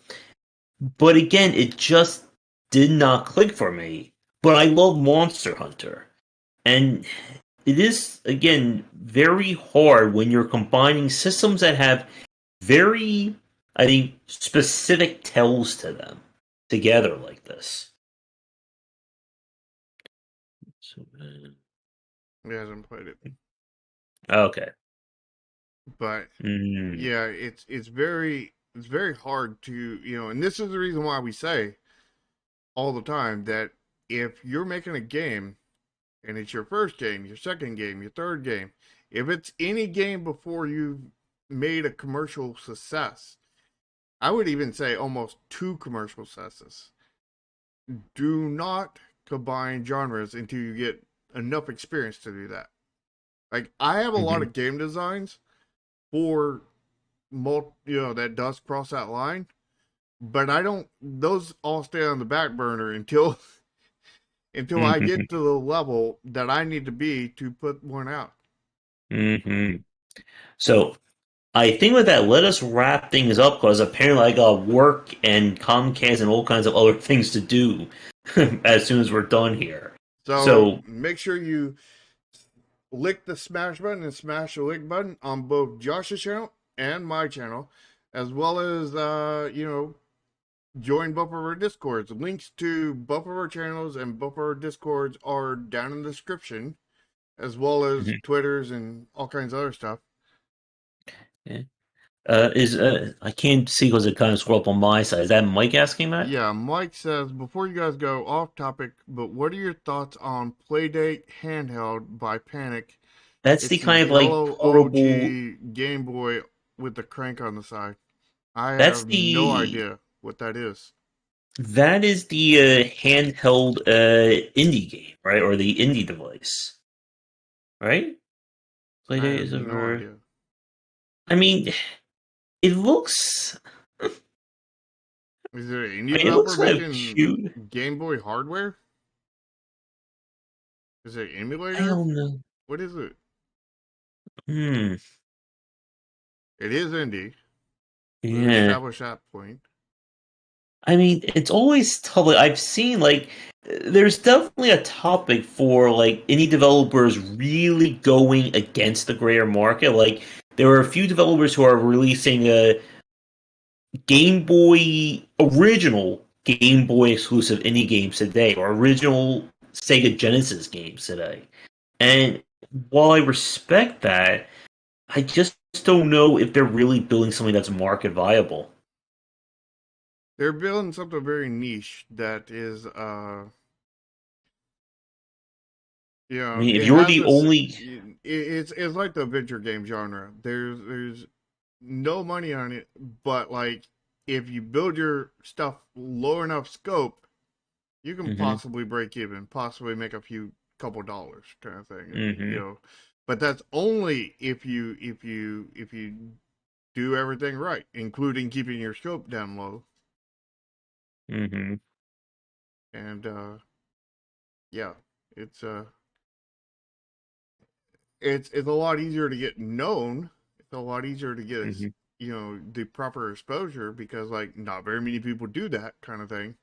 but again, it just did not click for me. But I love Monster Hunter. And it is, again, very hard when you're combining systems that have very, I think, specific tells to them together like this. So, He hasn't played it, okay. but Mm, yeah, it's very hard to, and this is the reason why we say all the time that if you're making a game and it's your first game, your second game, your third game, if it's any game before you've made a commercial success, I would even say almost two commercial successes, do not combine genres until you get enough experience to do that. Like I have a lot mhm, of game designs for that does cross that line, but I don't. Those all stay on the back burner until I mhm, get to the level that I need to be to put one out. mhm. So I think with that, let us wrap things up because apparently I got work and Comcast and all kinds of other things to do as soon as we're done here. So So, make sure you lick the smash button and smash the like button on both Josh's channel and my channel, as well as join both of our discords. Links to both of our channels and both of our discords are down in the description, as well as mhm, Twitters and all kinds of other stuff. yeah. Is I can't see because it kind of scrolled up on my side. Is that Mike asking that? Yeah, Mike says, before you guys go off topic, but what are your thoughts on Playdate Handheld by Panic? That's the It's the kind of like yellow portable. OG Game Boy with the crank on the side. I That's have no the idea what that is. that is the handheld indie game, right? Or the indie device, right? I Playdate have is no over. idea. I mean, it looks. Is there any I mean, it developer looks kind of making cute. Game Boy hardware? Is it I emulator? don't know. What is it? Hmm. It is indie. We've Yeah. established that point. I mean, it's always tough. Like, I've seen like there's definitely a topic for like indie developers really going against the greater market. Like there are a few developers who are releasing a Game Boy original Game Boy exclusive indie games today, or original Sega Genesis games today. And while I respect that, I just don't know if they're really building something that's market viable. They're building something very niche that is, I mean, if it you're has the this. only It's like the adventure game genre. There's no money on it, but like if you build your stuff low enough scope, you can Mhm, possibly break even, possibly make a few couple dollars, kind of thing. mhm, But that's only if you do everything right, including keeping your scope down low. mhm. And yeah, it's it's a lot easier to get known. It's a lot easier to get Hmm. the proper exposure because like not very many people do that kind of thing.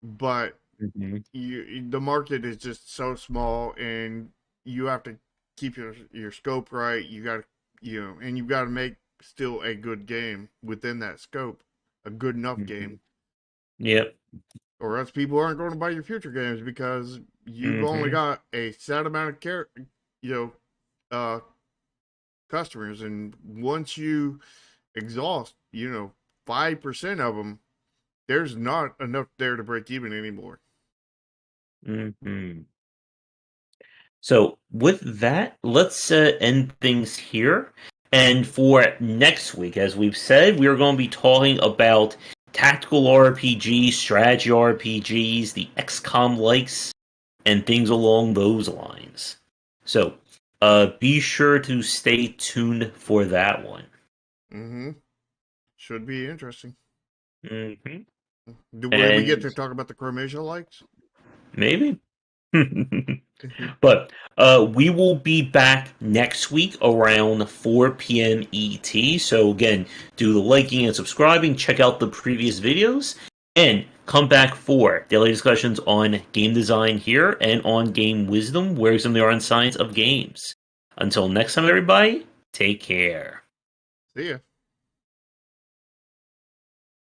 But Hmm. the market is just so small, and you have to keep your scope right. You got to and you got to make still a good game within that scope, a good enough Hmm. game, Yep. or else people aren't going to buy your future games because you've only Hmm. got a set amount of you know, uh, customers, and once you exhaust, 5% of them, there's not enough there to break even anymore. Hmm. So with that, let's end things here. And for next week, as we've said, we are going to be talking about tactical RPGs, strategy RPGs, the XCOM likes, and things along those lines. So be sure to stay tuned for that one. Mm-hmm. Should be interesting. Hmm. Do we get And to talk about the Chromatia likes? maybe. But we will be back next week around 4 p.m. ET. So again, do the liking and subscribing, check out the previous videos, and come back for daily discussions on game design here and on game wisdom, where some they are on science of games. Until next time, everybody, take care. See ya.